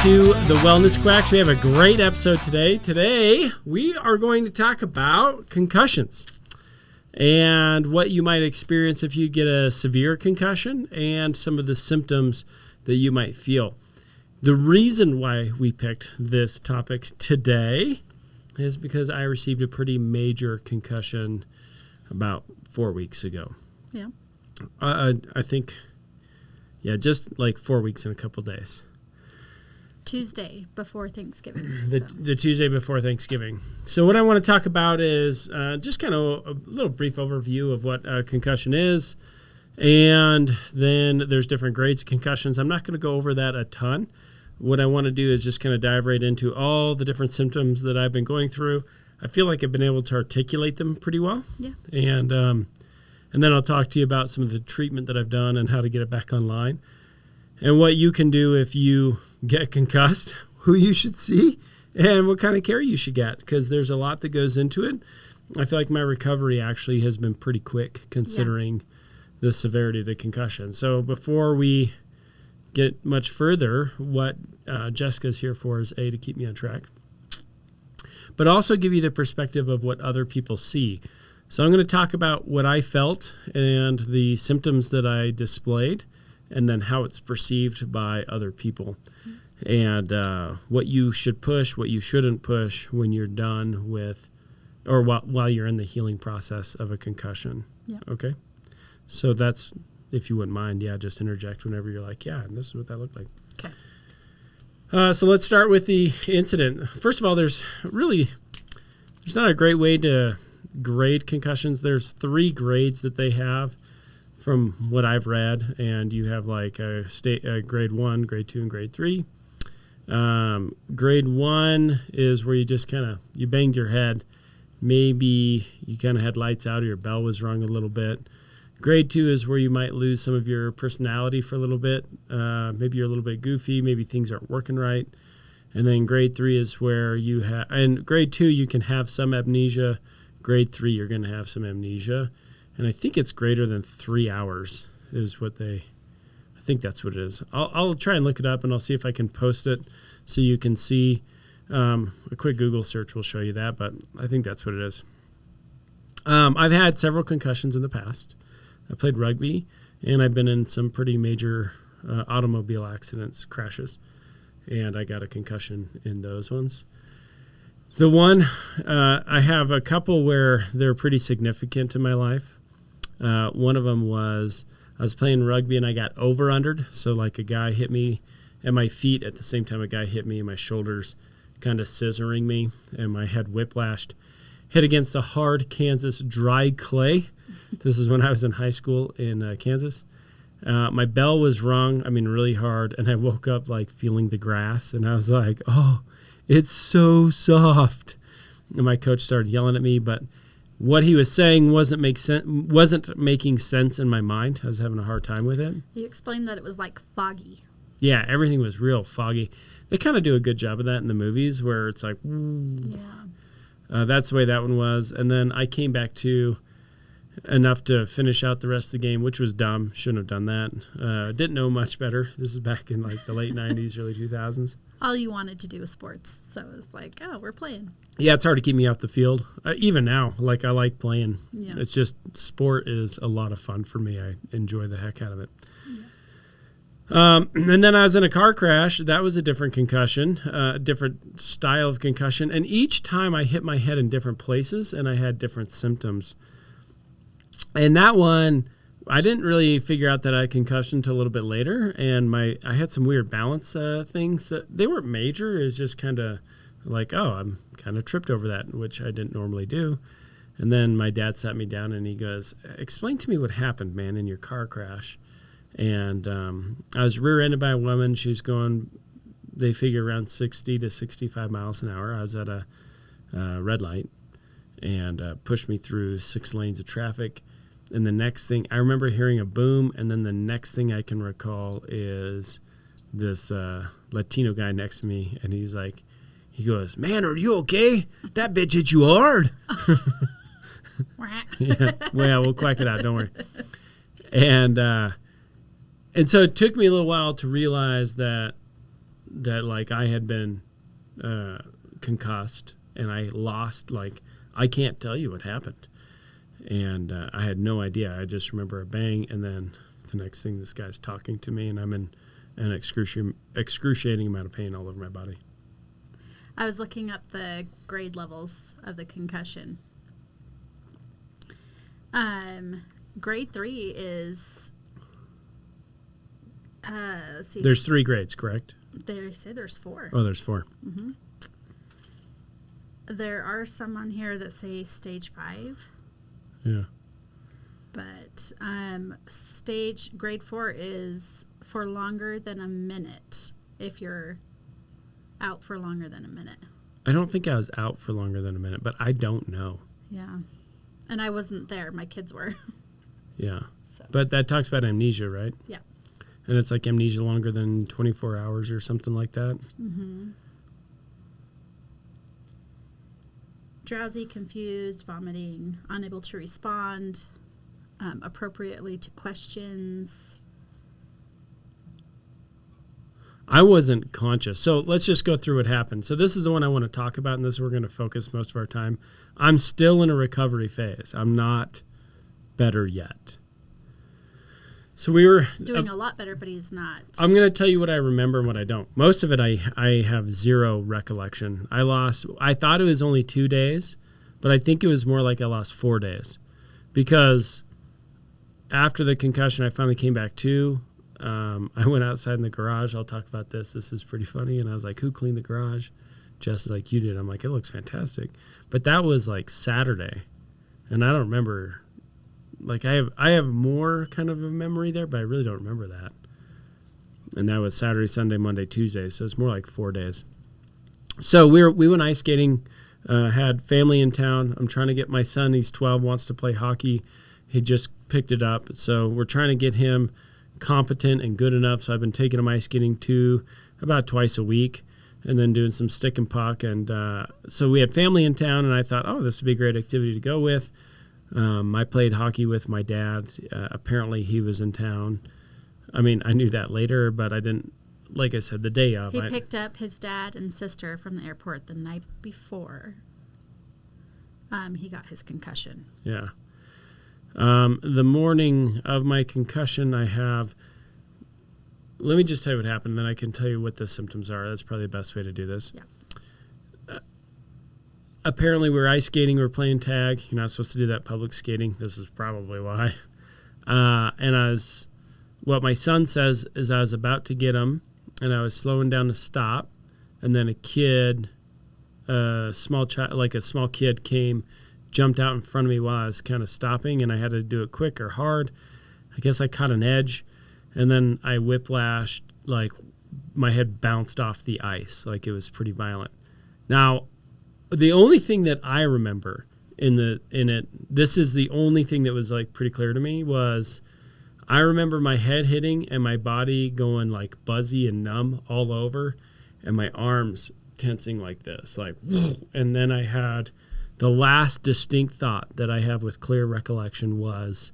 to the Wellness Quacks. We have a great episode today. Today, we are going to talk about concussions and what you might experience if you get a severe concussion and some of the symptoms that you might feel. The reason why we picked this topic today is because I received a pretty major concussion about 4 weeks ago. Yeah. I think, just like 4 weeks and a couple days. Tuesday before Thanksgiving. The Tuesday before Thanksgiving. So what I want to talk about is just kind of a little brief overview of what a concussion is. And then there's different grades of concussions. I'm not going to go over that a ton. What I want to do is just kind of dive right into all the different symptoms that I've been going through. I feel like I've been able to articulate them pretty well. Yeah. And then I'll talk to you about some of the treatment that I've done and how to get it back online. And what you can do if you get concussed, who you should see, and what kind of care you should get, because there's a lot that goes into it. I feel like my recovery actually has been pretty quick considering the severity of the concussion. So before we get much further, what Jessica's here for is, A, to keep me on track, but also give you the perspective of what other people see. So I'm going to talk about what I felt and the symptoms that I displayed, and then how it's perceived by other people, and what you should push, what you shouldn't push when you're done with, or while you're in the healing process of a concussion. Yeah. Okay? So that's, if you wouldn't mind, just interject whenever you're like, and this is what that looked like. Okay. So let's start with the incident. First of all, there's not a great way to grade concussions. There's 3 grades that they have from what I've read, and you have like a grade 1, grade 2, and grade 3. Grade 1 is where you just you banged your head. Maybe you kind of had lights out or your bell was rung a little bit. Grade 2 is where you might lose some of your personality for a little bit. Maybe you're a little bit goofy. Maybe things aren't working right. And then grade 3 is where you have, and grade 2, you can have some amnesia. Grade 3, you're going to have some amnesia. And I think it's greater than 3 hours is what I think that's what it is. I'll try and look it up, and I'll see if I can post it so you can see. A quick Google search will show you that, but I think that's what it is. I've had several concussions in the past. I played rugby, and I've been in some pretty major automobile accidents, crashes, and I got a concussion in those ones. The one, I have a couple where they're pretty significant in my life. One of them was I was playing rugby and I got over-undered. So like a guy hit me at my feet at the same time a guy hit me in my shoulders, kind of scissoring me, and my head whiplashed. Hit against a hard Kansas dry clay. This is when I was in high school in Kansas. My bell was rung, really hard, and I woke up like feeling the grass, and I was like, oh, it's so soft. And my coach started yelling at me, but what he was saying wasn't making sense in my mind. I was having a hard time with it. You explained that it was like foggy. Yeah, everything was real foggy. They kind of do a good job of that in the movies where it's like, that's the way that one was. And then I came back to enough to finish out the rest of the game, which was dumb. Shouldn't have done that. Didn't know much better. This is back in like the late 90s, early 2000s. All you wanted to do was sports. So it was like, we're playing. Yeah, it's hard to keep me off the field. Even now, I like playing. Yeah. It's just sport is a lot of fun for me. I enjoy the heck out of it. Yeah. And then I was in a car crash. That was a different concussion, a different style of concussion. And each time I hit my head in different places, and I had different symptoms. And that one, I didn't really figure out that I had concussion until a little bit later. And I had some weird balance things. They weren't major. It was just kind of like, I'm kind of tripped over that, which I didn't normally do. And then my dad sat me down and he goes, explain to me what happened, man, in your car crash. And I was rear-ended by a woman. She was going, they figure around 60 to 65 miles an hour. I was at a red light and pushed me through 6 lanes of traffic. And the next thing, I remember hearing a boom, and then the next thing I can recall is this Latino guy next to me, and he goes, man, are you okay? That bitch hit you hard. Yeah, well, we'll quack it out, don't worry. And so it took me a little while to realize that that like I had been concussed and I lost, like, I can't tell you what happened. And I had no idea. I just remember a bang, and then the next thing, this guy's talking to me, and I'm in an excruciating amount of pain all over my body. I was looking up the grade levels of the concussion. Grade 3 is, let's see. There's 3 grades, correct? They say there's 4. Oh, there's 4. Mm-hmm. There are some on here that say stage 5. Yeah. But grade 4 is for longer than a minute if you're out for longer than a minute. I don't think I was out for longer than a minute, but I don't know. Yeah. And I wasn't there. My kids were. Yeah. So. But that talks about amnesia, right? Yeah. And it's like amnesia longer than 24 hours or something like that. Mm-hmm. Drowsy, confused, vomiting, unable to respond appropriately to questions. I wasn't conscious. So let's just go through what happened. So this is the one I want to talk about, and this is where we're going to focus most of our time. I'm still in a recovery phase. I'm not better yet. So we were doing a lot better, but he's not. I'm going to tell you what I remember and what I don't. Most of it I have zero recollection. I thought it was only 2 days, but I think it was more like I lost 4 days. Because after the concussion, I finally came back to. I went outside in the garage. I'll talk about this. This is pretty funny. And I was like, who cleaned the garage? Jess is like, you did. I'm like, it looks fantastic. But that was like Saturday. And I don't remember. Like I have more kind of a memory there, but I really don't remember that. And that was Saturday, Sunday, Monday, Tuesday. So it's more like 4 days. So we went ice skating, had family in town. I'm trying to get my son, he's 12, wants to play hockey. He just picked it up. So we're trying to get him competent and good enough. So I've been taking him ice skating about twice a week and then doing some stick and puck. And so we had family in town, and I thought, oh, this would be a great activity to go with. I played hockey with my dad. Apparently he was in town. I mean, I knew that later, but I didn't, like I said, the day of. He picked up his dad and sister from the airport the night before he got his concussion. Yeah. The morning of my concussion, let me just tell you what happened, then I can tell you what the symptoms are. That's probably the best way to do this. Yeah. Apparently we were ice skating, we were playing tag. You're not supposed to do that public skating. This is probably why. And what my son says is I was about to get him, and I was slowing down to stop, and then a small kid came, jumped out in front of me while I was kind of stopping, and I had to do it quick or hard. I guess I caught an edge, and then I whiplashed, like my head bounced off the ice. Like it was pretty violent. Now, the only thing that I remember in it, this is the only thing that was like pretty clear to me, was I remember my head hitting and my body going like buzzy and numb all over, and my arms tensing like this, like, and then I had the last distinct thought that I have with clear recollection was,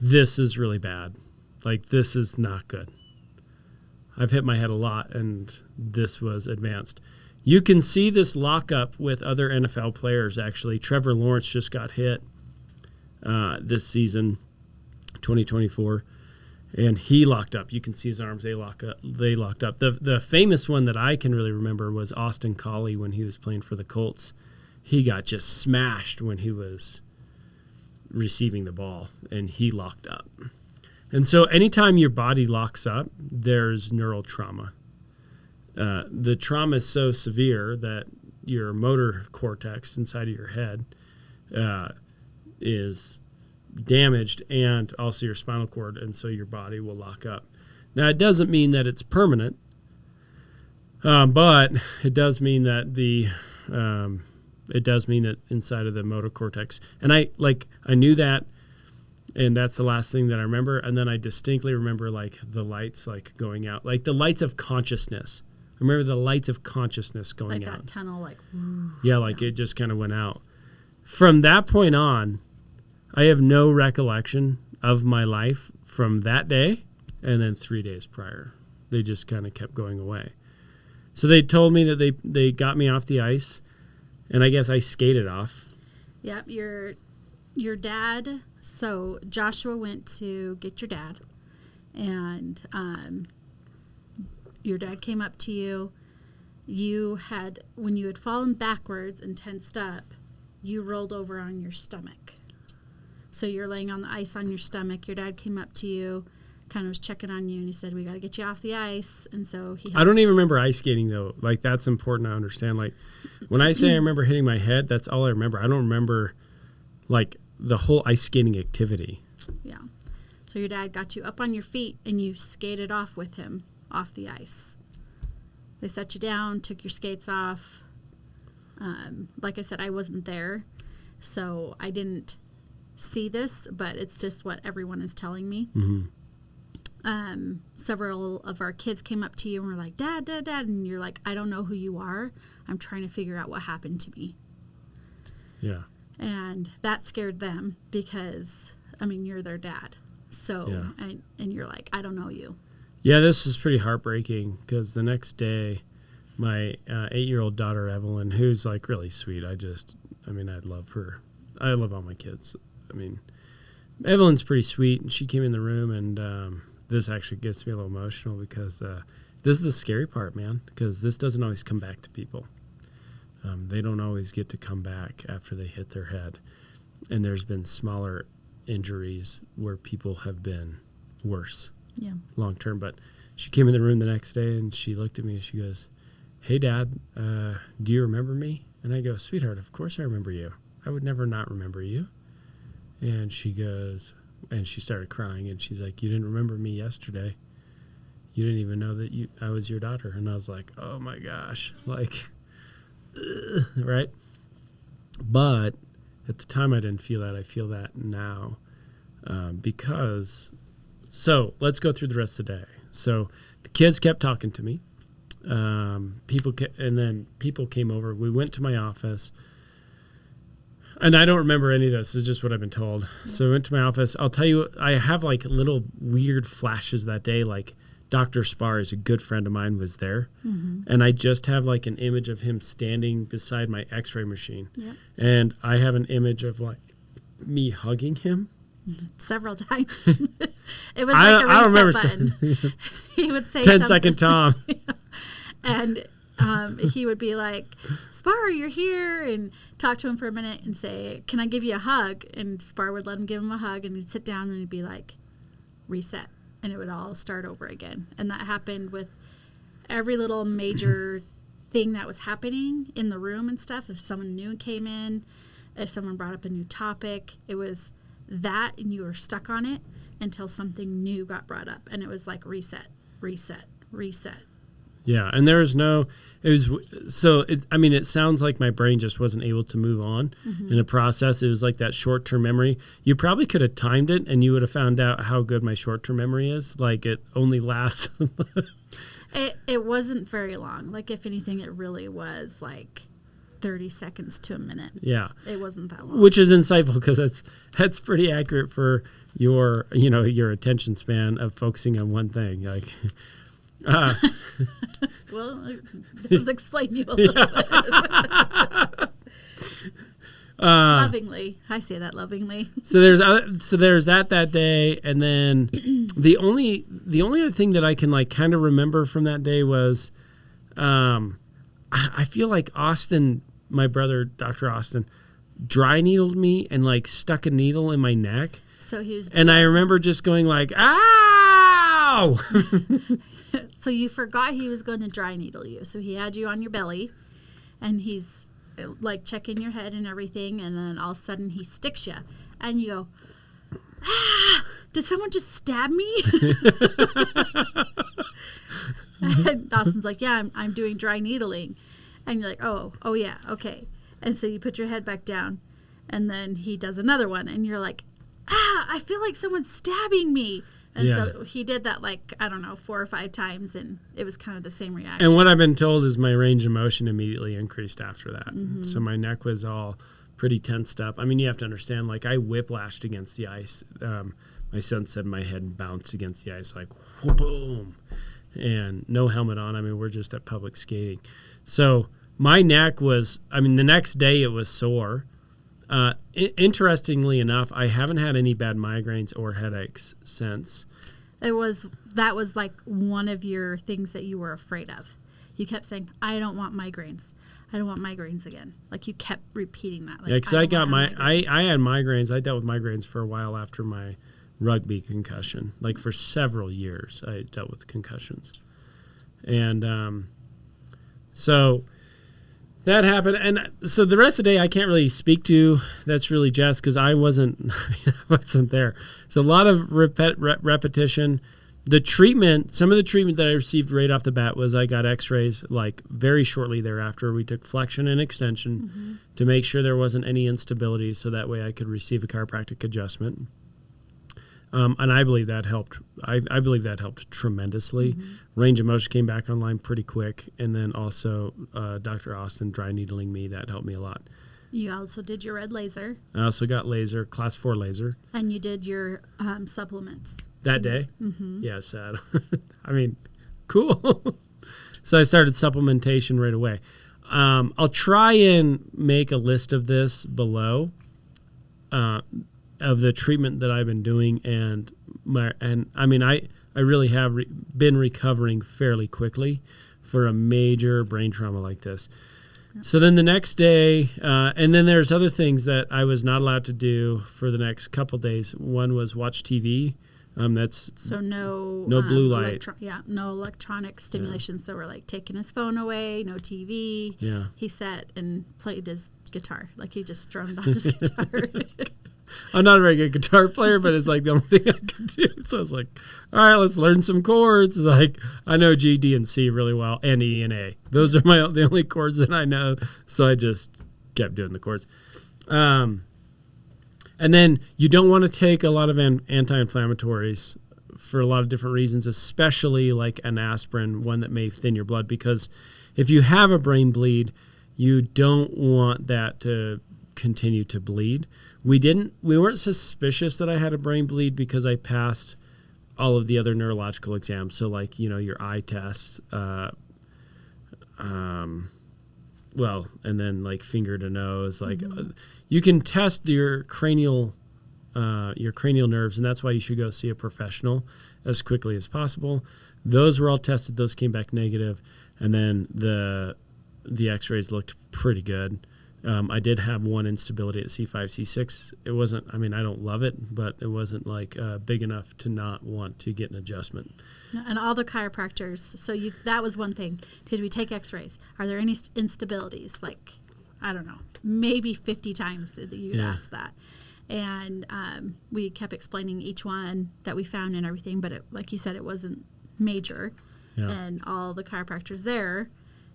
this is really bad. Like, this is not good. I've hit my head a lot, and this was advanced. You can see this lockup with other NFL players, actually. Trevor Lawrence just got hit this season, 2024, and he locked up. You can see his arms. They locked up. The famous one that I can really remember was Austin Collie when he was playing for the Colts. He got just smashed when he was receiving the ball, and he locked up. And so anytime your body locks up, there's neural trauma. The trauma is so severe that your motor cortex inside of your head is damaged, and also your spinal cord, and so your body will lock up. Now, it doesn't mean that it's permanent, but it does mean that inside of the motor cortex. And I knew that, and that's the last thing that I remember. And then I distinctly remember like the lights like going out, like the lights of consciousness. I remember the lights of consciousness going out. Like that tunnel, like. Yeah, like it just kind of went out. From that point on, I have no recollection of my life from that day and then 3 days prior. They just kind of kept going away. So they told me that they got me off the ice, and I guess I skated off. Yep, your dad. So Joshua went to get your dad, and your dad came up to you. When you had fallen backwards and tensed up, you rolled over on your stomach. So you're laying on the ice on your stomach. Your dad came up to you, kind of was checking on you, and he said, "We got to get you off the ice." And so I don't even remember ice skating, though. Like, that's important to understand. Like, when I say I remember hitting my head, that's all I remember. I don't remember, like, the whole ice skating activity. Yeah. So your dad got you up on your feet, and you skated off with him off the ice. They set you down, took your skates off. Like I said, I wasn't there, so I didn't see this, but it's just what everyone is telling me. Mm-hmm. Several of our kids came up to you and were like, "Dad, Dad, Dad," and you're like, "I don't know who you are. I'm trying to figure out what happened to me." Yeah. And that scared them because, I mean, you're their dad. So, yeah. And you're like, "I don't know you." Yeah, this is pretty heartbreaking because the next day, my 8-year-old daughter, Evelyn, who's like really sweet. I love her. I love all my kids. I mean, Evelyn's pretty sweet, and she came in the room, and this actually gets me a little emotional because this is the scary part, man, because this doesn't always come back to people. They don't always get to come back after they hit their head, and there's been smaller injuries where people have been worse long term. But she came in the room the next day, and she looked at me, and she goes, "Hey, Dad, do you remember me?" And I go, "Sweetheart, of course I remember you. I would never not remember you." And she goes, and she started crying, and she's like, "You didn't remember me yesterday. You didn't even know that I was your daughter." And I was like, "Oh my gosh," like, right? But at the time I didn't feel that. I feel that now because, so let's go through the rest of the day. So the kids kept talking to me. People came over. We went to my office. And I don't remember any of this. It's just what I've been told. Yeah. So I went to my office. I'll tell you, I have like little weird flashes that day. Like Dr. Spar is a good friend of mine was there. Mm-hmm. And I just have like an image of him standing beside my x-ray machine. Yeah. And I have an image of like me hugging him. Several times. It was like a reset button. He would say 10-second Tom. And he would be like, "Spar, you're here," and talk to him for a minute and say, "Can I give you a hug?" And Spar would let him give him a hug, and he'd sit down and he'd be like, "Reset," and it would all start over again. And that happened with every little major thing that was happening in the room and stuff. If someone new came in, if someone brought up a new topic, it was that, and you were stuck on it until something new got brought up, and it was like reset, reset, reset. Yeah, and there was it sounds like my brain just wasn't able to move on in the process. It was like that short-term memory. You probably could have timed it, and you would have found out how good my short-term memory is. Like, it only lasts. It wasn't very long. Like, if anything, it really was like 30 seconds to a minute. Yeah. It wasn't that long. Which is insightful because that's pretty accurate for your attention span of focusing on one thing. Like, well, it does explain you a little bit. Lovingly. I say that lovingly. So there's that day, and then the only other thing that I can like kind of remember from that day was I feel like Austin, my brother, Dr. Austin, dry needled me and like stuck a needle in my neck. So he was, and I remember just going like, "Ow!" So you forgot he was going to dry needle you. So he had you on your belly, and he's like checking your head and everything, and then all of a sudden he sticks you, and you go, "Ah! Did someone just stab me?" And Dawson's like, "Yeah, I'm doing dry needling," and you're like, "Oh yeah, okay." And so you put your head back down, and then he does another one, and you're like, I feel like someone's stabbing me. And so he did that, like, I don't know, 4 or 5 times, and it was kind of the same reaction. And what I've been told is my range of motion immediately increased after that. Mm-hmm. So my neck was all pretty tensed up. I mean, you have to understand, like, I whiplashed against the ice. My son said my head bounced against the ice, like, boom. and no helmet on. I mean, we're just at public skating. So my neck was, the next day it was sore. Interestingly enough, I haven't had any bad migraines or headaches since. That was like one of your things that you were afraid of. You kept saying, I don't want migraines. I don't want migraines again. Like you kept repeating that. Like, yeah, because I had migraines. I dealt with migraines for a while after my rugby concussion. Like for several years, I dealt with concussions. And so that happened. And so the rest of the day, I can't really speak to. That's really Jess, because I wasn't there. So a lot of repetition. The treatment, some of the treatment that I received right off the bat was I got x-rays like very shortly thereafter. We took flexion and extension to make sure there wasn't any instability, so that way I could receive a chiropractic adjustment. And I believe that helped. I believe that helped tremendously. Range of motion came back online pretty quick. And then also Dr. Austin dry needling me. That helped me a lot. You also did your red laser. I also got laser, class 4 laser. And you did your supplements. That day? Yeah, sad. Cool. So I started supplementation right away. I'll try and make a list of this below of the treatment that I've been doing. I really have been recovering fairly quickly for a major brain trauma like this. So then the next day, and then there's other things that I was not allowed to do for the next couple days. One was watch TV. That's so no blue light. No electronic stimulation. Yeah. So we're like taking his phone away, no TV. Yeah. He sat and played his guitar, like he just strummed on his guitar. I'm not a very good guitar player, but it's like the only thing I could do. So I was like, all right, let's learn some chords. Like I know G, D, and C really well, and E and A. Those are the only chords that I know. So I just kept doing the chords. And then you don't want to take a lot of anti-inflammatories for a lot of different reasons, especially like an aspirin, one that may thin your blood, because if you have a brain bleed, you don't want that to continue to bleed. We weren't suspicious that I had a brain bleed because I passed all of the other neurological exams. So like, your eye tests, and then like finger to nose, like you can test your cranial nerves, and that's why you should go see a professional as quickly as possible. Those were all tested. Those came back negative, and then the x-rays looked pretty good. I did have one instability at C5, C6. It wasn't, I don't love it, but it wasn't like big enough to not want to get an adjustment. And all the chiropractors, so that was one thing. Did we take x-rays? Are there any instabilities? Like, I don't know, maybe 50 times that you'd ask that. And we kept explaining each one that we found and everything, but like you said, it wasn't major. Yeah. And all the chiropractors there,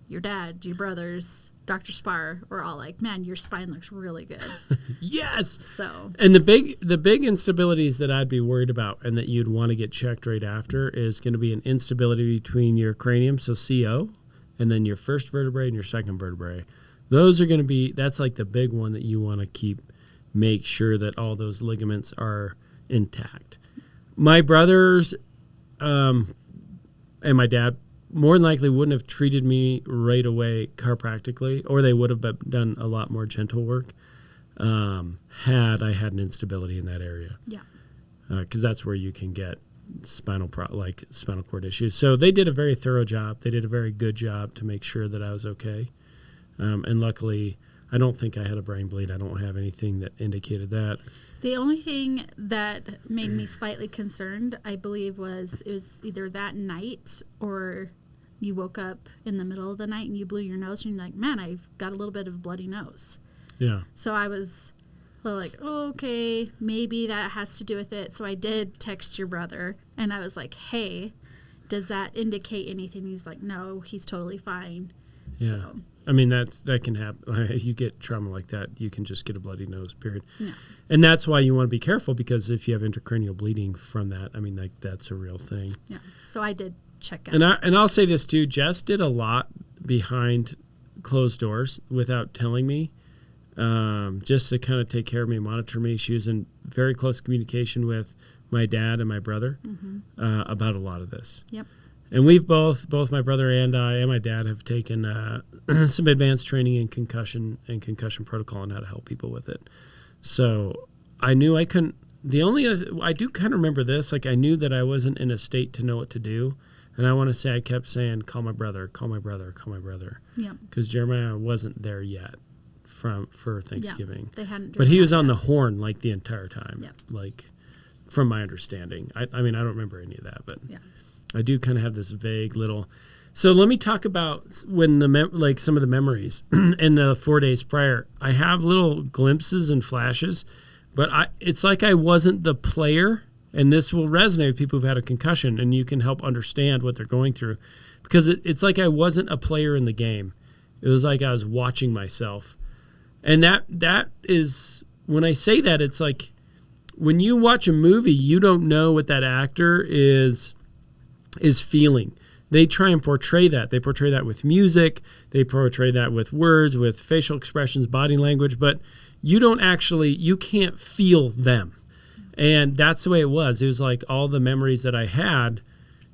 your dad, your brothers, Dr. Spar, were all like, man, your spine looks really good. Yes. So. And the big instabilities that I'd be worried about and that you'd want to get checked right after is going to be an instability between your cranium, so CO, and then your first vertebrae and your second vertebrae. Those are going to be, that's like the big one that you want to make sure that all those ligaments are intact. My brothers and my dad more than likely wouldn't have treated me right away chiropractically, or they would have done a lot more gentle work had I had an instability in that area. Yeah. Because that's where you can get spinal cord issues. So they did a very thorough job. They did a very good job to make sure that I was okay. And luckily, I don't think I had a brain bleed. I don't have anything that indicated that. The only thing that made me slightly concerned, I believe, was it was either that night or you woke up in the middle of the night and you blew your nose and you're like, man, I've got a little bit of a bloody nose. Yeah. So I was like, oh, okay, maybe that has to do with it. So I did text your brother and I was like, hey, does that indicate anything? He's like, no, he's totally fine. Yeah. So. That can happen. If you get trauma like that, you can just get a bloody nose, period. Yeah. And that's why you want to be careful, because if you have intracranial bleeding from that, that's a real thing. Yeah. So I did check out. And I'll say this too, Jess did a lot behind closed doors without telling me, just to kind of take care of me, monitor me. She was in very close communication with my dad and my brother about a lot of this. Yep. And we've both my brother and I and my dad have taken some advanced training in concussion and concussion protocol and how to help people with it. So I knew I couldn't. The only I do kind of remember this. Like I knew that I wasn't in a state to know what to do, and I want to say I kept saying, "Call my brother, call my brother, call my brother." Yeah. Because Jeremiah wasn't there yet for Thanksgiving. They hadn't. But he was on the horn like the entire time. Yeah. Like from my understanding, I mean I don't remember any of that, but yeah. I do kind of have this vague little. So let me talk about when like some of the memories in the 4 days prior. I have little glimpses and flashes, but it's like I wasn't the player, and this will resonate with people who've had a concussion, and you can help understand what they're going through, because it's like I wasn't a player in the game. It was like I was watching myself, and that is when I say that, it's like when you watch a movie, you don't know what that actor is feeling. They try and portray that. They portray that with music. They portray that with words, with facial expressions, body language, but you can't feel them. And that's the way it was. It was like all the memories that I had,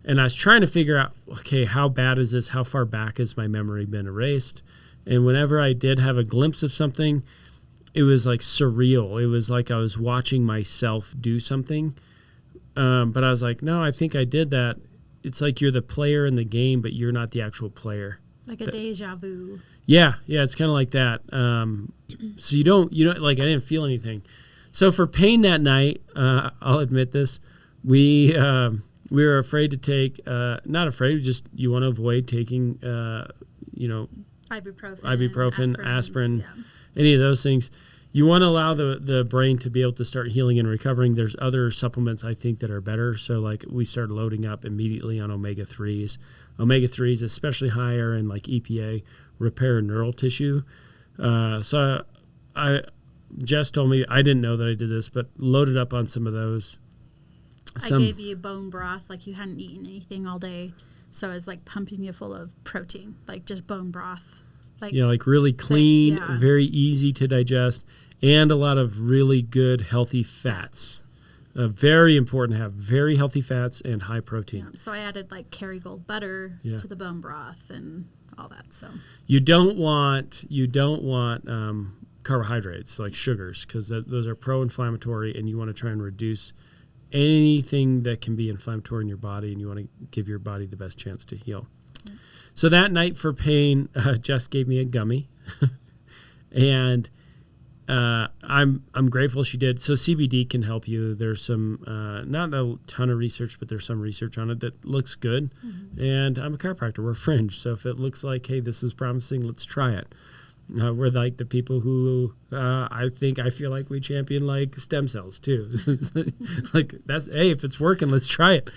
and I was trying to figure out, okay, how bad is this? How far back has my memory been erased? And whenever I did have a glimpse of something, it was like surreal. It was like I was watching myself do something. But I was like, no, I think I did that. It's like you're the player in the game, but you're not the actual player. Like a deja vu. Yeah, it's kind of like that. So you don't like I didn't feel anything. So for pain that night, I'll admit this, we were afraid to take, not afraid, just you want to avoid taking, ibuprofen, aspirin, yeah. any of those things. You want to allow the brain to be able to start healing and recovering. There's other supplements I think that are better. So like we started loading up immediately on omega-3s. Omega-3s, especially higher in like EPA, repair neural tissue. So Jess told me, I didn't know that I did this, but loaded up on some of those. I gave you bone broth, like you hadn't eaten anything all day. So I was like pumping you full of protein, like just bone broth. Like really clean, very easy to digest, and a lot of really good, healthy fats. Very important to have very healthy fats and high protein. Yeah, so I added like Kerrygold butter to the bone broth and all that. So you don't want carbohydrates like sugars, because those are pro-inflammatory, and you want to try and reduce anything that can be inflammatory in your body, and you want to give your body the best chance to heal. Yeah. So that night for pain, Jess gave me a gummy, and I'm grateful she did. So CBD can help you. There's some not a ton of research, but there's some research on it that looks good. Mm-hmm. And I'm a chiropractor. We're Fringe, so if it looks like, hey, this is promising, let's try it. We're like the people who I feel like we champion like stem cells too. Like if it's working, let's try it.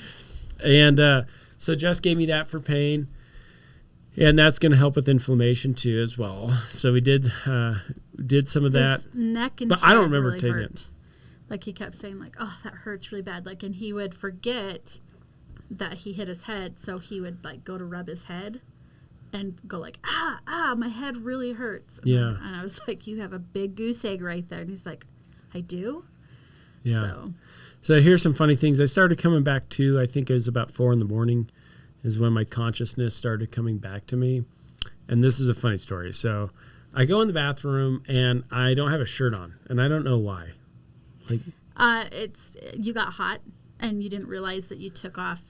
And so Jess gave me that for pain. And that's going to help with inflammation too, as well. So we did some of that. His neck and but head I don't remember really taking hurt. it. Like he kept saying, like, "Oh, that hurts really bad." Like, and he would forget that he hit his head, so he would like go to rub his head, and go like, my head really hurts. Yeah. And I was like, "You have a big goose egg right there," and he's like, "I do." Yeah. So here's some funny things. I started coming back to. I think it was about 4 a.m. is when my consciousness started coming back to me. And this is a funny story. So I go in the bathroom and I don't have a shirt on, and I don't know why. Like, you got hot and you didn't realize that you took off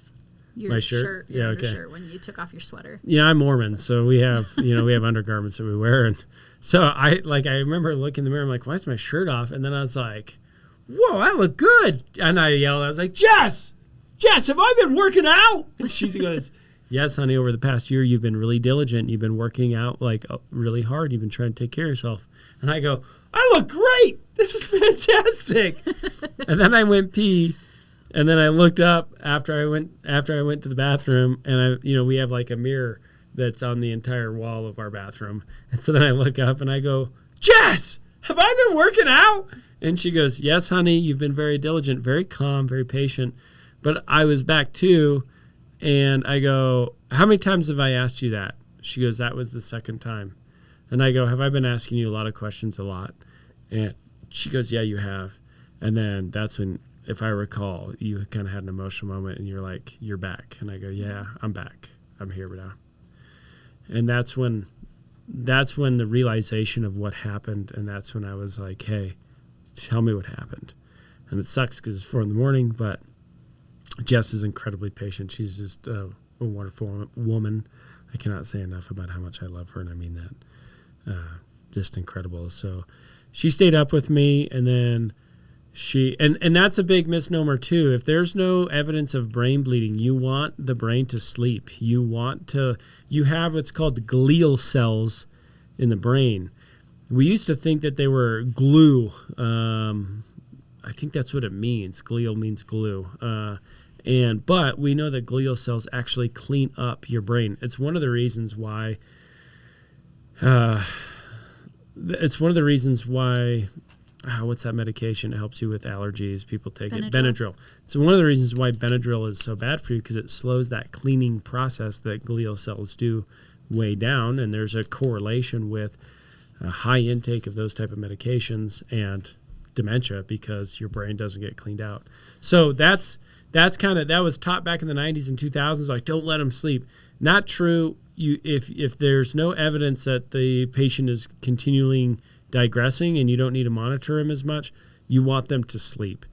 your my shirt, your undershirt when you took off your sweater. Yeah, I'm Mormon, so we have we have undergarments that we wear, and so I remember looking in the mirror. I'm like, why is my shirt off? And then I was like, whoa, I look good. And I yelled, I was like, Jess, have I been working out? And she goes, yes, honey, over the past year, you've been really diligent. You've been working out like really hard. You've been trying to take care of yourself. And I go, I look great. This is fantastic. And then I went pee. And then I looked up after I went to the bathroom, and we have like a mirror that's on the entire wall of our bathroom. And so then I look up and I go, Jess, have I been working out? And she goes, yes, honey, you've been very diligent, very calm, very patient. But I was back too, and I go, how many times have I asked you that? She goes, that was the second time. And I go, have I been asking you a lot of questions a lot? And she goes, yeah, you have. And then that's when if I recall, you kind of had an emotional moment and you're like, you're back. And I go, yeah, I'm back. I'm here now. And that's when the realization of what happened. And that's when I was like, hey, tell me what happened. And it sucks because it's 4 a.m, but Jess is incredibly patient. She's just a wonderful woman. I cannot say enough about how much I love her, and I mean that. Just incredible. So she stayed up with me, and then and that's a big misnomer too. If there's no evidence of brain bleeding, you want the brain to sleep. You have what's called glial cells in the brain. We used to think that they were glue. I think that's what it means. Glial means glue. But we know that glial cells actually clean up your brain. It's one of the reasons why. What's that medication? It helps you with allergies. People take it. Benadryl. So one of the reasons why Benadryl is so bad for you because it slows that cleaning process that glial cells do way down, and there's a correlation with a high intake of those type of medications and dementia because your brain doesn't get cleaned out. So that was taught back in the 90s and 2000s. Like, don't let them sleep. Not true. If there's no evidence that the patient is continuing digressing and you don't need to monitor him as much, you want them to sleep.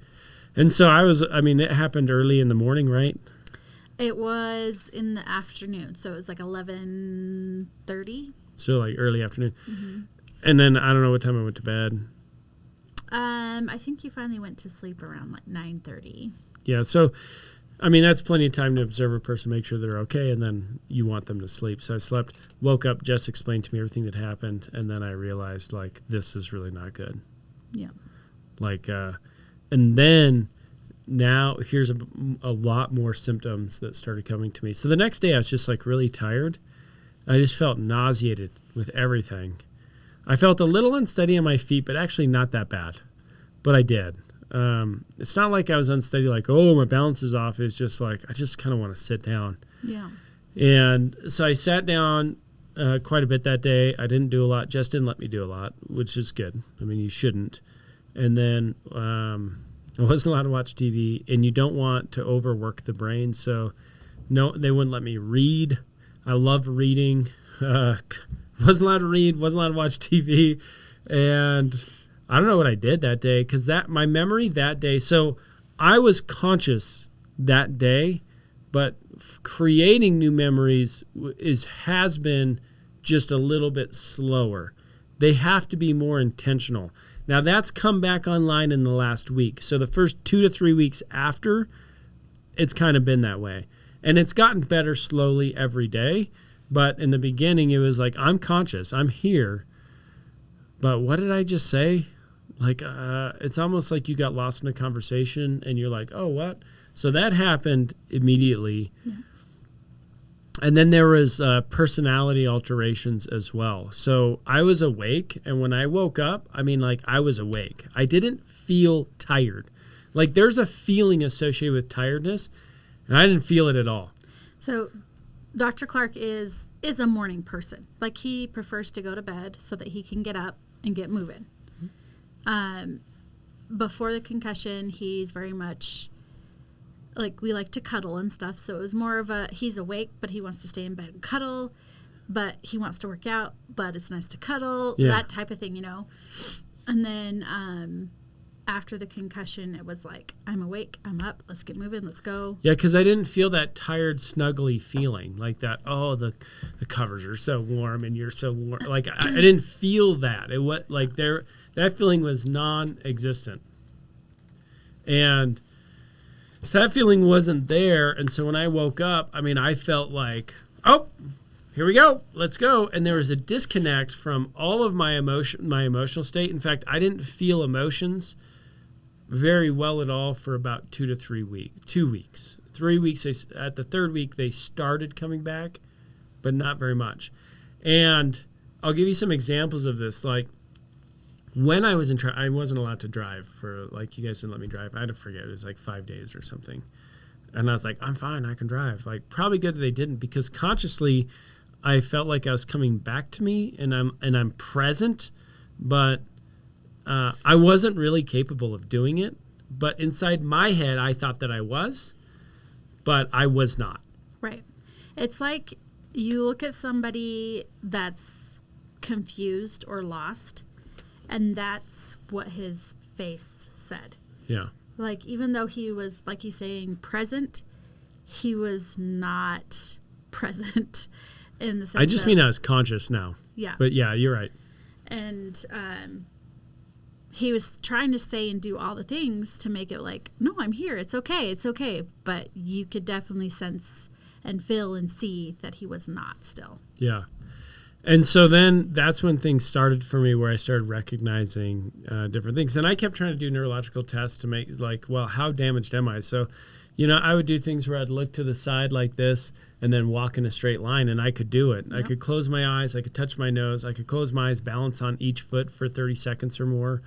And so it happened early in the morning, right? It was in the afternoon, so it was like 11:30. So like early afternoon. Mm-hmm. And then I don't know what time I went to bed. I think you finally went to sleep around like 9:30. Yeah, so that's plenty of time to observe a person, make sure they're okay, and then you want them to sleep. So I slept, woke up, Jess explained to me everything that happened, and then I realized, like, this is really not good. Yeah. Like, and then now here's a lot more symptoms that started coming to me. So the next day I was just, like, really tired. I just felt nauseated with everything. I felt a little unsteady on my feet, but actually not that bad. But I did. It's not like I was unsteady, like, oh, my balance is off. It's just like, I just kind of want to sit down. Yeah. And so I sat down quite a bit that day. I didn't do a lot. Jess didn't let me do a lot, which is good. You shouldn't. And then I wasn't allowed to watch TV, and you don't want to overwork the brain. So, no, they wouldn't let me read. I love reading. Wasn't allowed to read, wasn't allowed to watch TV. And I don't know what I did that day because my memory that day. So I was conscious that day, but creating new memories has been just a little bit slower. They have to be more intentional. Now that's come back online in the last week. So the first 2 to 3 weeks after, it's kind of been that way, and it's gotten better slowly every day. But in the beginning, it was like, I'm conscious, I'm here. But what did I just say? Like, it's almost like you got lost in a conversation and you're like, oh, what? So that happened immediately. Yeah. And then there was personality alterations as well. So I was awake, and when I woke up, I was awake. I didn't feel tired. Like, there's a feeling associated with tiredness, and I didn't feel it at all. So Dr. Clark is a morning person. Like, he prefers to go to bed so that he can get up and get moving. Before the concussion, he's very much like, we like to cuddle and stuff. So it was more of he's awake, but he wants to stay in bed and cuddle, but he wants to work out, but it's nice to cuddle, that type of thing, And then after the concussion, it was like, I'm awake, I'm up, let's get moving, let's go. Yeah, because I didn't feel that tired, snuggly feeling like that. Oh, the covers are so warm and you're so warm. Like, I didn't feel that. It was like that feeling was non-existent. And so that feeling wasn't there. And so when I woke up, I felt like, oh, here we go, let's go. And there was a disconnect from all of my emotional state. In fact, I didn't feel emotions very well at all for about 2 to 3 weeks. 2 weeks. 3 weeks, at the third week, they started coming back, but not very much. And I'll give you some examples of this. Like, when I was I wasn't allowed to drive for, like, you guys didn't let me drive. I had to forget. It was like 5 days or something. And I was like, I'm fine, I can drive. Like, probably good that they didn't, because consciously I felt like I was coming back to me, and I'm present, but I wasn't really capable of doing it. but inside my head, I thought that I was, but I was not. Right. It's like you look at somebody that's confused or lost, and that's what his face said. Yeah. Like, even though he was, like he's saying, present, he was not present in the sense I just mean I was conscious now. Yeah. But yeah, you're right. And he was trying to say and do all the things to make it like, no, I'm here. It's okay. It's okay. But you could definitely sense and feel and see that he was not still. Yeah. And so then that's when things started for me, where I started recognizing different things. And I kept trying to do neurological tests to make, like, well, how damaged am I? So, I would do things where I'd look to the side like this and then walk in a straight line, and I could do it. Yep. I could close my eyes. I could touch my nose. I could close my eyes, balance on each foot for 30 seconds or more.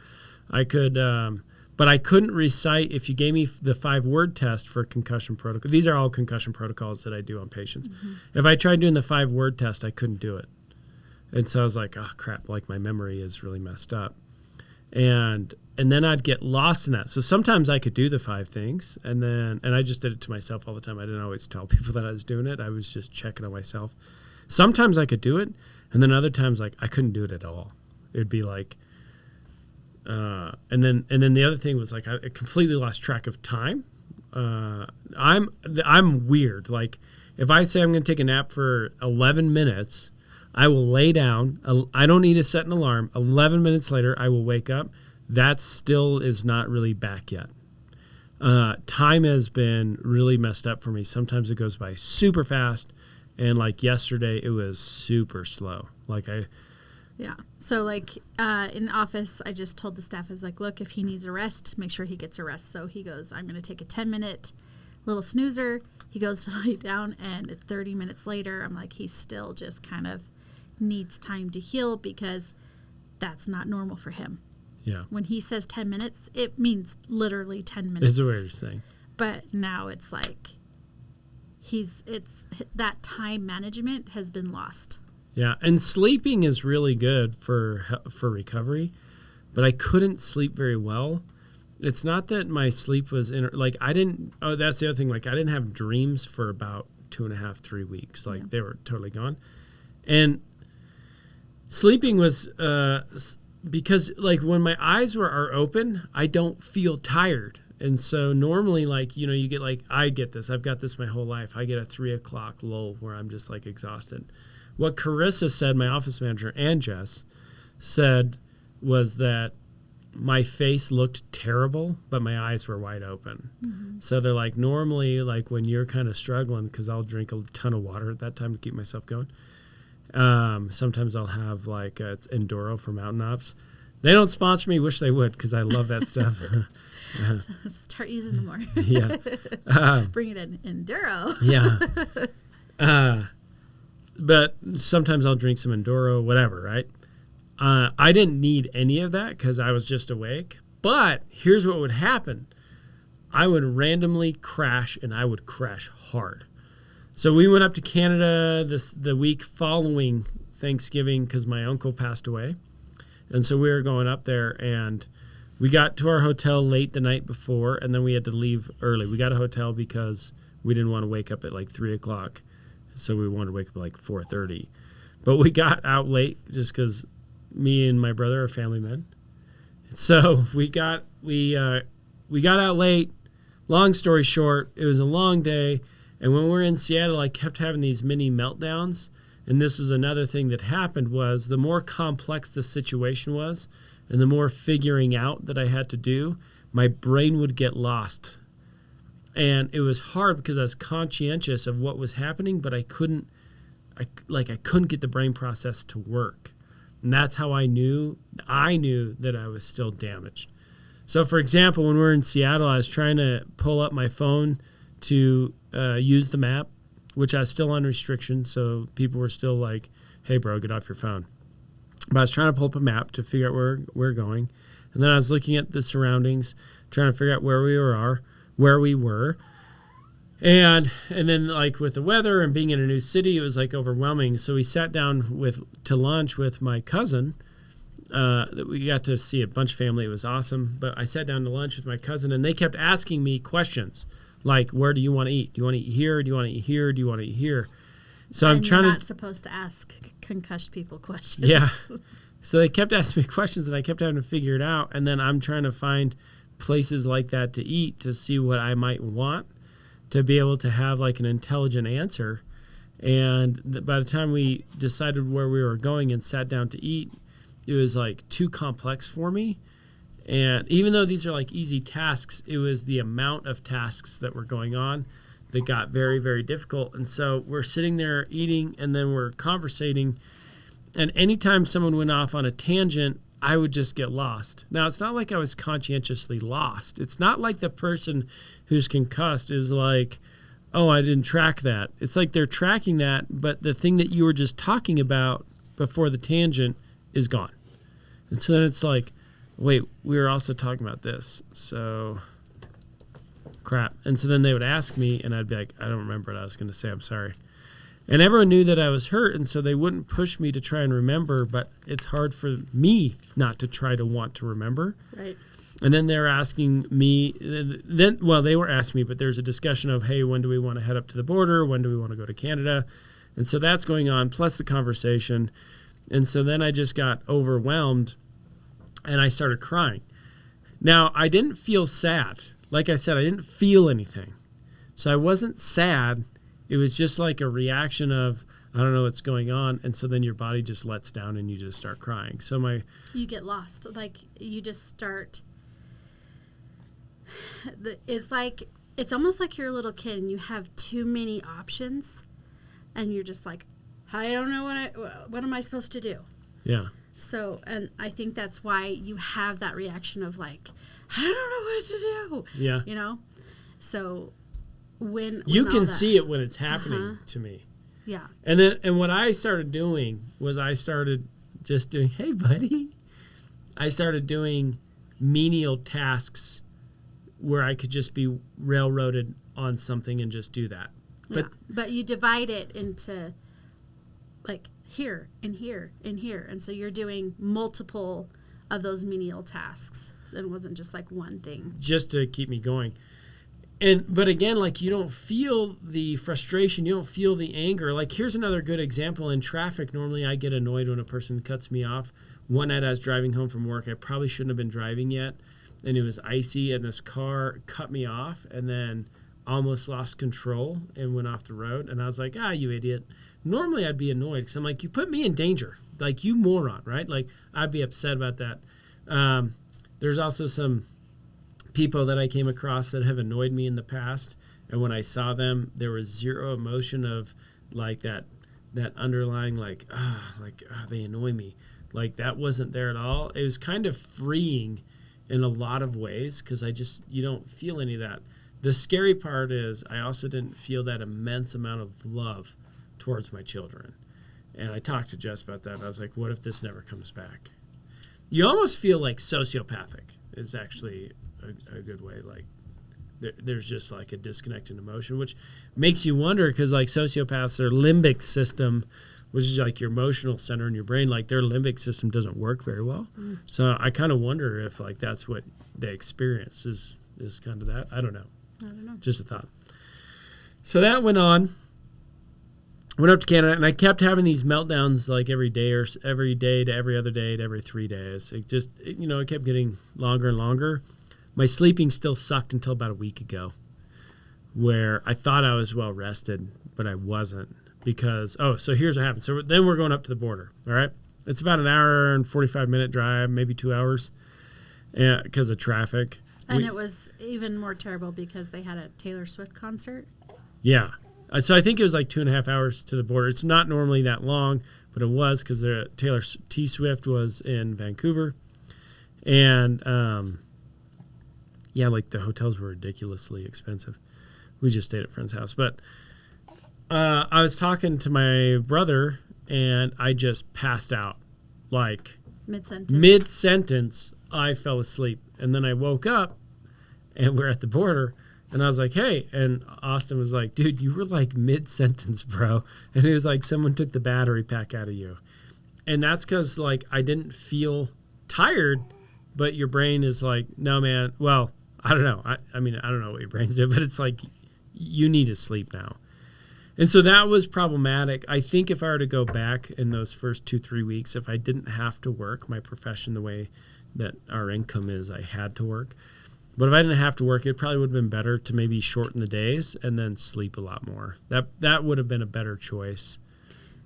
I could, but I couldn't recite. If you gave me the 5-word test for concussion protocol, these are all concussion protocols that I do on patients. Mm-hmm. If I tried doing the 5-word test, I couldn't do it. And so I was like, oh, crap, like my memory is really messed up. And then I'd get lost in that. So sometimes I could do the 5 things, and I just did it to myself all the time. I didn't always tell people that I was doing it. I was just checking on myself. Sometimes I could do it, and then other times, like, I couldn't do it at all. It would be like, and then the other thing was, like, I completely lost track of time. I'm weird. Like, if I say I'm going to take a nap for 11 minutes, I will lay down. I don't need to set an alarm. 11 minutes later, I will wake up. That still is not really back yet. Time has been really messed up for me. Sometimes it goes by super fast, and like yesterday, it was super slow. Yeah. So like in the office, I just told the staff, I was like, look, if he needs a rest, make sure he gets a rest. So he goes, I'm going to take a 10-minute little snoozer. He goes to lay down, and 30 minutes later, I'm like, he still just kind of needs time to heal, because that's not normal for him. Yeah. When he says 10 minutes, it means literally 10 minutes. It's a weird thing. But now it's like that time management has been lost. Yeah, and sleeping is really good for recovery, but I couldn't sleep very well. It's not that my sleep was that's the other thing. Like, I didn't have dreams for about 2.5, 3 weeks. Like, they were totally gone. And sleeping was because, like, when my eyes are open, I don't feel tired. And so normally, like, you get, like, I get this. I've got this my whole life. I get a 3 o'clock lull where I'm just, like, exhausted. What Carissa said, my office manager, and Jess said, was that my face looked terrible, but my eyes were wide open. Mm-hmm. So they're like, normally, like, when you're kind of struggling, because I'll drink a ton of water at that time to keep myself going. Sometimes I'll have, like, Enduro for mountain ops. They don't sponsor me. Wish they would, because I love that stuff. Start using them more. Yeah. Bring it in Enduro. Yeah. But sometimes I'll drink some Enduro, whatever, right? I didn't need any of that because I was just awake. But here's what would happen. I would randomly crash, and I would crash hard. So we went up to Canada the week following Thanksgiving because my uncle passed away. And so we were going up there, and we got to our hotel late the night before, and then we had to leave early. We got a hotel because we didn't want to wake up at like 3 o'clock. So we wanted to wake up at like 4:30. But we got out late just because me and my brother are family men. So we got out late. Long story short, it was a long day. And when we were in Seattle, I kept having these mini meltdowns. And this is another thing that happened was the more complex the situation was and the more figuring out that I had to do, my brain would get lost. And it was hard because I was conscientious of what was happening, but I couldn't get the brain process to work. And that's how I knew that I was still damaged. So, for example, when we were in Seattle, I was trying to pull up my phone to use the map, which I was still on restriction, so people were still like, hey, bro, get off your phone. But I was trying to pull up a map to figure out where we're going. And then I was looking at the surroundings, trying to figure out where we were. And then, like, with the weather and being in a new city, it was, like, overwhelming. So we sat down to lunch with my cousin, that we got to see a bunch of family. It was awesome. But I sat down to lunch with my cousin, and they kept asking me questions like, where do you want to eat? Do you want to eat here? Do you want to eat here? Do you want to eat here? So I'm trying You're not supposed to ask concussed people questions. Yeah. So they kept asking me questions, and I kept having to figure it out. And then I'm trying to find places like that to eat to see what I might want to be able to have like an intelligent answer. And by the time we decided where we were going and sat down to eat, it was like too complex for me. And even though these are like easy tasks, it was the amount of tasks that were going on that got very, very difficult. And so we're sitting there eating, and then we're conversating. And anytime someone went off on a tangent, I would just get lost. Now, it's not like I was conscientiously lost. It's not like the person who's concussed is like, oh, I didn't track that. It's like they're tracking that, but the thing that you were just talking about before the tangent is gone. And so then it's like, wait, we were also talking about this. So, crap. And so then they would ask me, and I'd be like, I don't remember what I was going to say. I'm sorry. And everyone knew that I was hurt, and so they wouldn't push me to try and remember, but it's hard for me not to try to want to remember. Right. And then they're asking me, they were asking me, but there's a discussion of, hey, when do we want to head up to the border? When do we want to go to Canada? And so that's going on, plus the conversation. And so then I just got overwhelmed, and I started crying. Now, I didn't feel sad. Like I said, I didn't feel anything. So I wasn't sad. It was just like a reaction of, I don't know what's going on. And so then your body just lets down and you just start crying. So you get lost. Like you just start. It's almost like you're a little kid and you have too many options and you're just like, I don't know what am I supposed to do? Yeah. So, and I think that's why you have that reaction of like, I don't know what to do. Yeah. You know? So when you can see it when it's happening to me. Yeah. And what I started doing was I started just doing, hey, buddy. I started doing menial tasks where I could just be railroaded on something and just do that. But you divide it into like here and here and here. And so you're doing multiple of those menial tasks. So it wasn't just like one thing. Just to keep me going. But again, like you don't feel the frustration, you don't feel the anger. Like here's another good example in traffic. Normally I get annoyed when a person cuts me off. One night I was driving home from work. I probably shouldn't have been driving yet. And it was icy and this car cut me off and then almost lost control and went off the road. And I was like, you idiot. Normally I'd be annoyed because I'm like, you put me in danger. Like you moron, right? Like I'd be upset about that. There's also some people that I came across that have annoyed me in the past, and when I saw them, there was zero emotion of like that underlying they annoy me. Like that wasn't there at all. It was kind of freeing in a lot of ways because you don't feel any of that. The scary part is I also didn't feel that immense amount of love towards my children. And I talked to Jess about that. I was like, what if this never comes back? You almost feel like sociopathic is actually a good way. Like there's just like a disconnect in emotion, which makes you wonder because like sociopaths, their limbic system, which is like your emotional center in your brain, like their limbic system doesn't work very well. So I kind of wonder if like that's what they experience is kind of that. I don't know. Just a thought. So that went on. Went up to Canada, and I kept having these meltdowns like every day to every other day to every 3 days. It just, it kept getting longer and longer. My sleeping still sucked until about a week ago, where I thought I was well rested, but I wasn't because, so here's what happened. So then we're going up to the border, all right? It's about an hour and 45-minute drive, maybe 2 hours because of traffic. And it was even more terrible because they had a Taylor Swift concert. Yeah. So I think it was like 2.5 hours to the border. It's not normally that long, but it was because the Taylor T. Swift was in Vancouver. And, like the hotels were ridiculously expensive. We just stayed at a friend's house. But I was talking to my brother, and I just passed out. Like mid-sentence, I fell asleep. And then I woke up, and we're at the border. And I was like, hey. And Austin was like, dude, you were like mid-sentence, bro. And it was like someone took the battery pack out of you. And that's because, like, I didn't feel tired, but your brain is like, no, man. Well, I don't know. I mean, I don't know what your brain's doing, but it's like, you need to sleep now. And so that was problematic. I think if I were to go back in those first 2-3 weeks, if I didn't have to work my profession the way that our income is, I had to work. But if I didn't have to work, it probably would have been better to maybe shorten the days and then sleep a lot more. That would have been a better choice.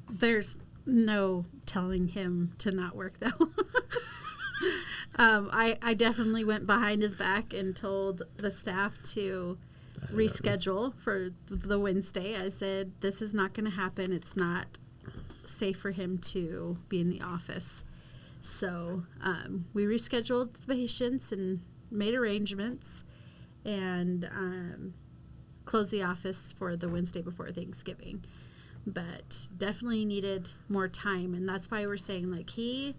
There's no telling him to not work, though. I definitely went behind his back and told the staff to reschedule for the Wednesday. I said, this is not going to happen. It's not safe for him to be in the office. So we rescheduled the patients and made arrangements and closed the office for the Wednesday before Thanksgiving. But definitely needed more time. And that's why we're saying, like, he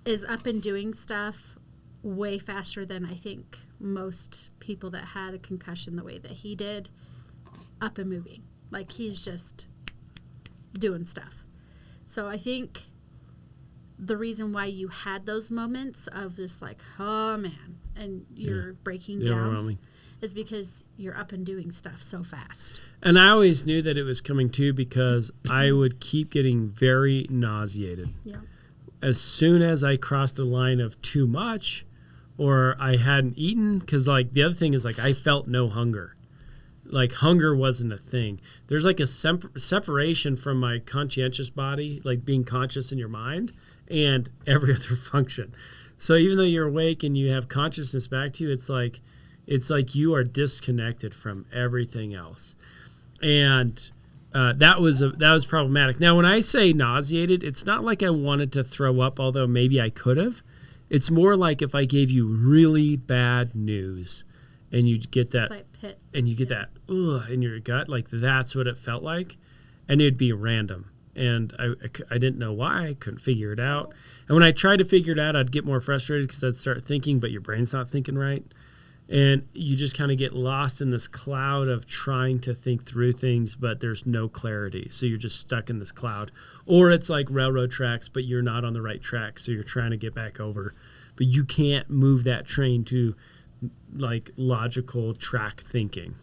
is up and doing stuff way faster than I think most people that had a concussion the way that he did, up and moving. Like, he's just doing stuff. So I think the reason why you had those moments of just like, oh man, and you're breaking down is because you're up and doing stuff so fast. And I always knew that it was coming too, because I would keep getting very nauseated. Yeah. As soon as I crossed a line of too much or I hadn't eaten, because like the other thing is like I felt no hunger. Like hunger wasn't a thing. There's like a separation from my conscientious body, like being conscious in your mind, and every other function. So even though you're awake and you have consciousness back to you, it's like you are disconnected from everything else. And that was problematic. Now, when I say nauseated, it's not like I wanted to throw up, although maybe I could have. It's more like if I gave you really bad news and you get that, like pit. And you get that in your gut, like that's what it felt like, and it'd be random. And I didn't know why. I couldn't figure it out. And when I tried to figure it out, I'd get more frustrated because I'd start thinking, but your brain's not thinking right. And you just kind of get lost in this cloud of trying to think through things, but there's no clarity. So you're just stuck in this cloud. Or it's like railroad tracks, but you're not on the right track, so you're trying to get back over. But you can't move that train to like logical track thinking.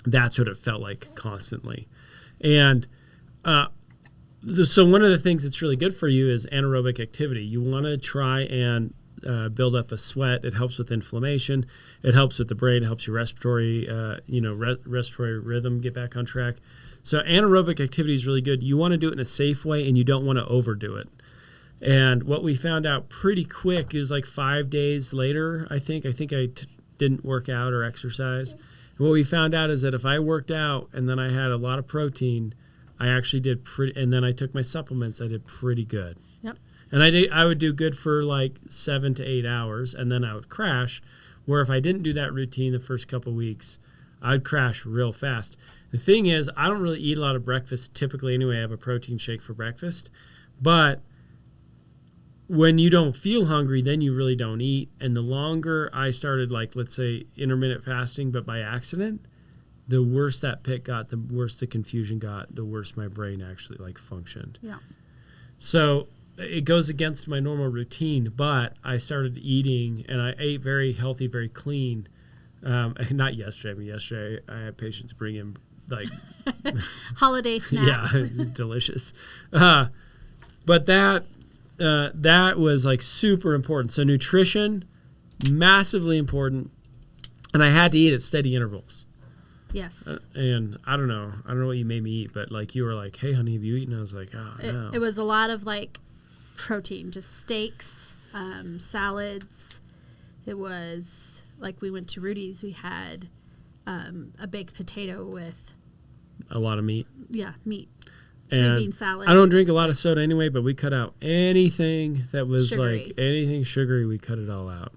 That's what it felt like constantly. And so one of the things that's really good for you is anaerobic activity. You want to try and build up a sweat. It helps with inflammation. It helps with the brain. It helps your respiratory, respiratory rhythm get back on track. So anaerobic activity is really good. You want to do it in a safe way, and you don't want to overdo it. And what we found out pretty quick is like 5 days later, I think I didn't work out or exercise. And what we found out is that if I worked out and then I had a lot of protein, I actually did pretty, and then I took my supplements, I did pretty good. Yep. And I would do good for like 7 to 8 hours, and then I would crash, where if I didn't do that routine the first couple weeks, I'd crash real fast. The thing is, I don't really eat a lot of breakfast typically anyway. I have a protein shake for breakfast. But when you don't feel hungry, then you really don't eat. And the longer I started, like, let's say, intermittent fasting, but by accident, the worse that pit got, the worse the confusion got, the worse my brain actually, like, functioned. Yeah. So it goes against my normal routine, but I started eating, and I ate very healthy, very clean. Not yesterday. I mean, yesterday I had patients bring in, like... holiday snacks. Yeah, it's delicious. But that was, like, super important. So nutrition, massively important, and I had to eat at steady intervals. Yes. And I don't know what you made me eat, but like you were like, hey, honey, have you eaten? I was like, oh, no. It was a lot of like protein, just steaks, salads. It was like we went to Rudy's. We had a baked potato with a lot of meat. Yeah, meat. And bean salad. I don't drink a lot of soda anyway, but we cut out anything that was sugary. Like anything sugary. We cut it all out.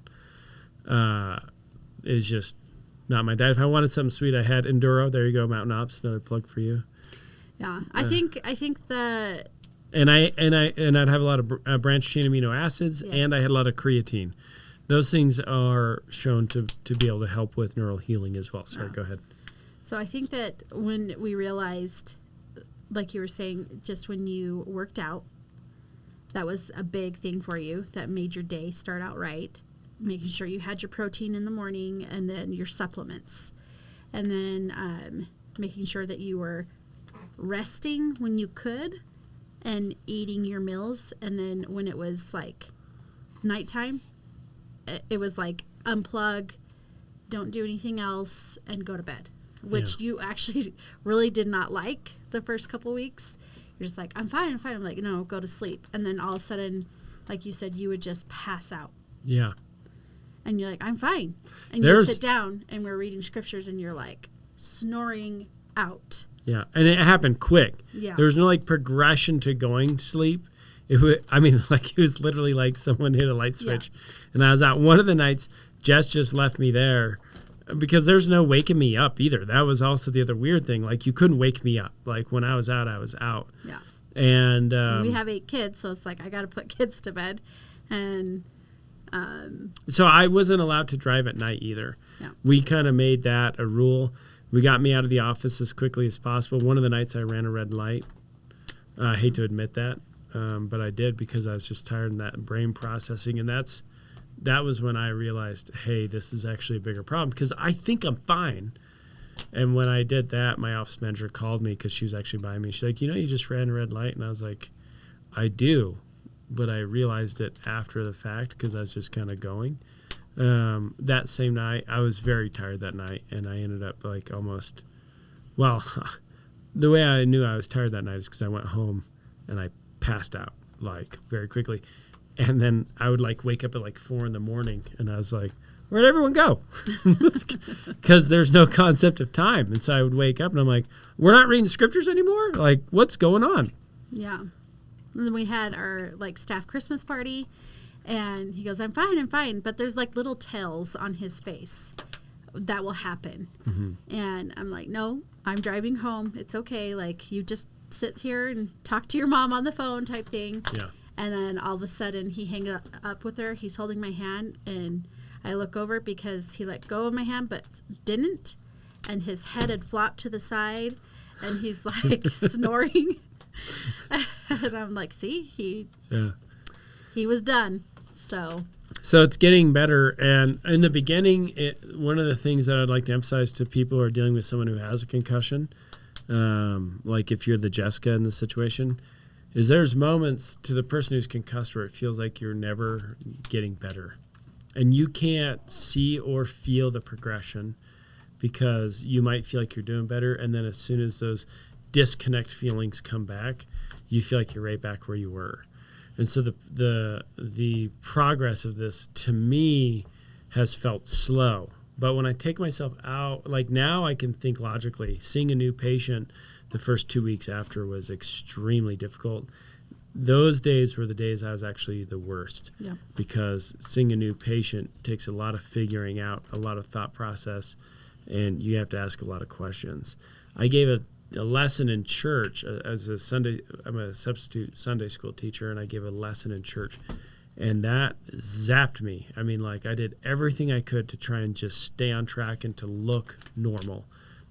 It's just not my diet. If I wanted something sweet, I had Enduro. There you go, Mountain Ops. Another plug for you. Yeah, I think that. And I'd have a lot of branched chain amino acids, yes. And I had a lot of creatine. Those things are shown to be able to help with neural healing as well. Sorry, Go ahead. So I think that when we realized, like you were saying, just when you worked out, that was a big thing for you that made your day start out right. Making sure you had your protein in the morning and then your supplements. And then making sure that you were resting when you could and eating your meals. And then when it was like nighttime, it was like unplug, don't do anything else, and go to bed, which you actually really did not like the first couple weeks. You're just like, I'm fine. I'm like, no, go to sleep. And then all of a sudden, like you said, you would just pass out. Yeah. And you're like, I'm fine. And you sit down and we're reading scriptures and you're like snoring out. Yeah. And it happened quick. Yeah. There was no like progression to going to sleep. It was literally like someone hit a light switch and I was out. One of the nights, Jess just left me there because there's no waking me up either. That was also the other weird thing. Like you couldn't wake me up. Like when I was out, I was out. Yeah. And we have 8 kids, so it's like I got to put kids to bed. And so I wasn't allowed to drive at night either. Yeah. We kind of made that a rule. We got me out of the office as quickly as possible. One of the nights I ran a red light. I hate to admit that, but I did because I was just tired of that brain processing. And that was when I realized, hey, this is actually a bigger problem because I think I'm fine. And when I did that, my office manager called me because she was actually by me. She's like, you just ran a red light. And I was like, I do. But I realized it after the fact because I was just kind of going. That same night, I was very tired that night, and I ended up like almost, well, the way I knew I was tired that night is because I went home and I passed out like very quickly. And then I would like wake up at like 4 a.m, and I was like, where'd everyone go? Because there's no concept of time. And so I would wake up and I'm like, we're not reading scriptures anymore? Like, what's going on? Yeah. And then we had our like staff Christmas party, and he goes, I'm fine. But there's like little tells on his face that will happen. Mm-hmm. And I'm like, no, I'm driving home. It's okay. Like you just sit here and talk to your mom on the phone type thing. Yeah. And then all of a sudden he hangs up with her. He's holding my hand, and I look over because he let go of my hand but didn't. And his head had flopped to the side, and he's like snoring. And I'm like, see, he was done. So it's getting better. And in the beginning, one of the things that I'd like to emphasize to people who are dealing with someone who has a concussion, like if you're the Jessica in the situation, is there's moments to the person who's concussed where it feels like you're never getting better. And you can't see or feel the progression because you might feel like you're doing better. And then as soon as those disconnect feelings come back, you feel like you're right back where you were. And so the progress of this to me has felt slow. But when I take myself out, like now I can think logically. Seeing a new patient the first 2 weeks after was extremely difficult. Those days were the days I was actually the worst. Yeah. Because seeing a new patient takes a lot of figuring out, a lot of thought process, and you have to ask a lot of questions. I gave a lesson in church as I'm a substitute Sunday school teacher, and I gave a lesson in church, and that zapped me. I mean, like I did everything I could to try and just stay on track and to look normal.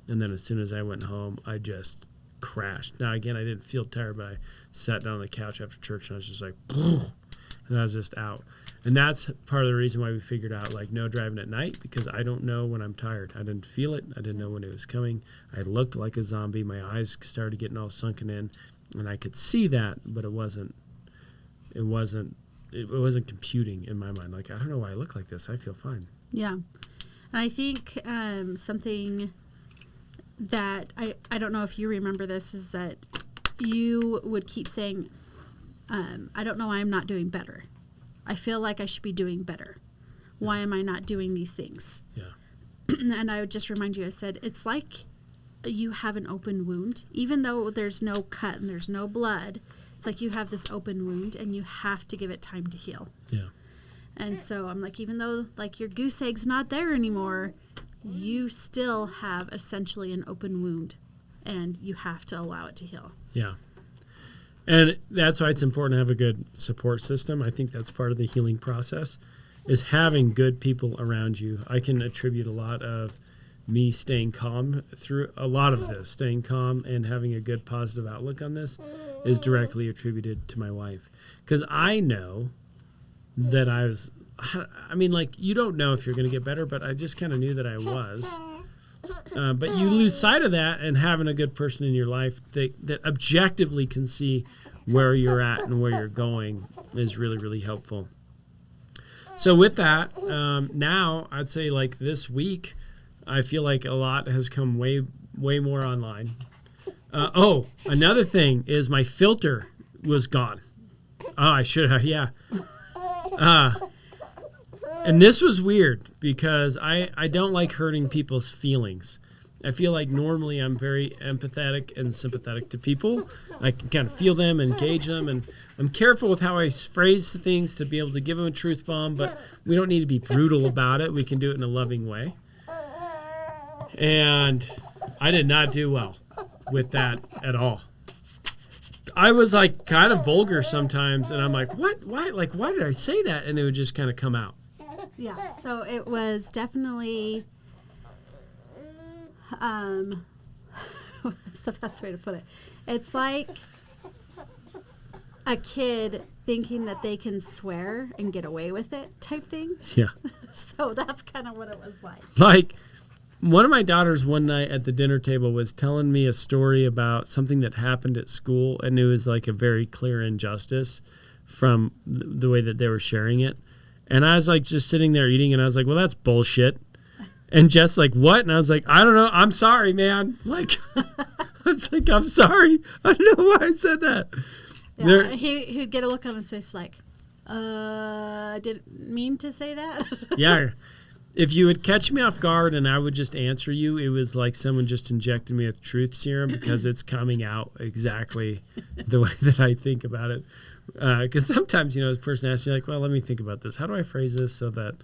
And then as soon as I went home, I just crashed. Now, again, I didn't feel tired, but I sat down on the couch after church and I was just like, and I was just out. And that's part of the reason why we figured out, like, no driving at night, because I don't know when I'm tired. I didn't feel it. I didn't know when it was coming. I looked like a zombie. My eyes started getting all sunken in, and I could see that, but it wasn't computing in my mind. Like, I don't know why I look like this. I feel fine. Yeah. And I think something that I don't know if you remember this is that you would keep saying, I don't know why I'm not doing better. I feel like I should be doing better. Why am I not doing these things? Yeah. And I would just remind you, I said, it's like you have an open wound. Even though there's no cut and there's no blood, it's like you have this open wound and you have to give it time to heal. Yeah. And so I'm like, even though like your goose egg's not there anymore, you still have essentially an open wound and you have to allow it to heal. Yeah. And that's why it's important to have a good support system. I think that's part of the healing process, is having good people around you. I can attribute a lot of me staying calm through a lot of this. Staying calm and having a good positive outlook on this is directly attributed to my wife. because I know that you don't know if you're going to get better, but I just kind of knew that I was. But you lose sight of that, and having a good person in your life that objectively can see where you're at and where you're going is really, really helpful. So with that, now I'd say like this week, I feel like a lot has come way, way more online. Another thing is my filter was gone. Oh, I should have, yeah. And this was weird because I don't like hurting people's feelings. I feel like normally I'm very empathetic and sympathetic to people. I can kind of feel them, engage them, and I'm careful with how I phrase things to be able to give them a truth bomb, but we don't need to be brutal about it. We can do it in a loving way. And I did not do well with that at all. I was like kind of vulgar sometimes, and I'm like, what? Why? Like, why did I say that? And it would just kind of come out. Yeah, so it was definitely, what's the best way to put it? It's like a kid thinking that they can swear and get away with it type thing. Yeah. So that's kind of what it was like. Like, one of my daughters one night at the dinner table was telling me a story about something that happened at school, and it was like a very clear injustice from the way that they were sharing it. And I was like just sitting there eating, and I was like, well, that's bullshit. And Jess like, what? And I was like, I don't know. I'm sorry, man. Like, I was like, I'm sorry. I don't know why I said that. Yeah, he'd get a look on his face like, didn't mean to say that. Yeah. If you would catch me off guard and I would just answer you, it was like someone just injected me with truth serum because it's coming out exactly the way that I think about it. Because sometimes, this person asks you like, well, let me think about this. How do I phrase this so that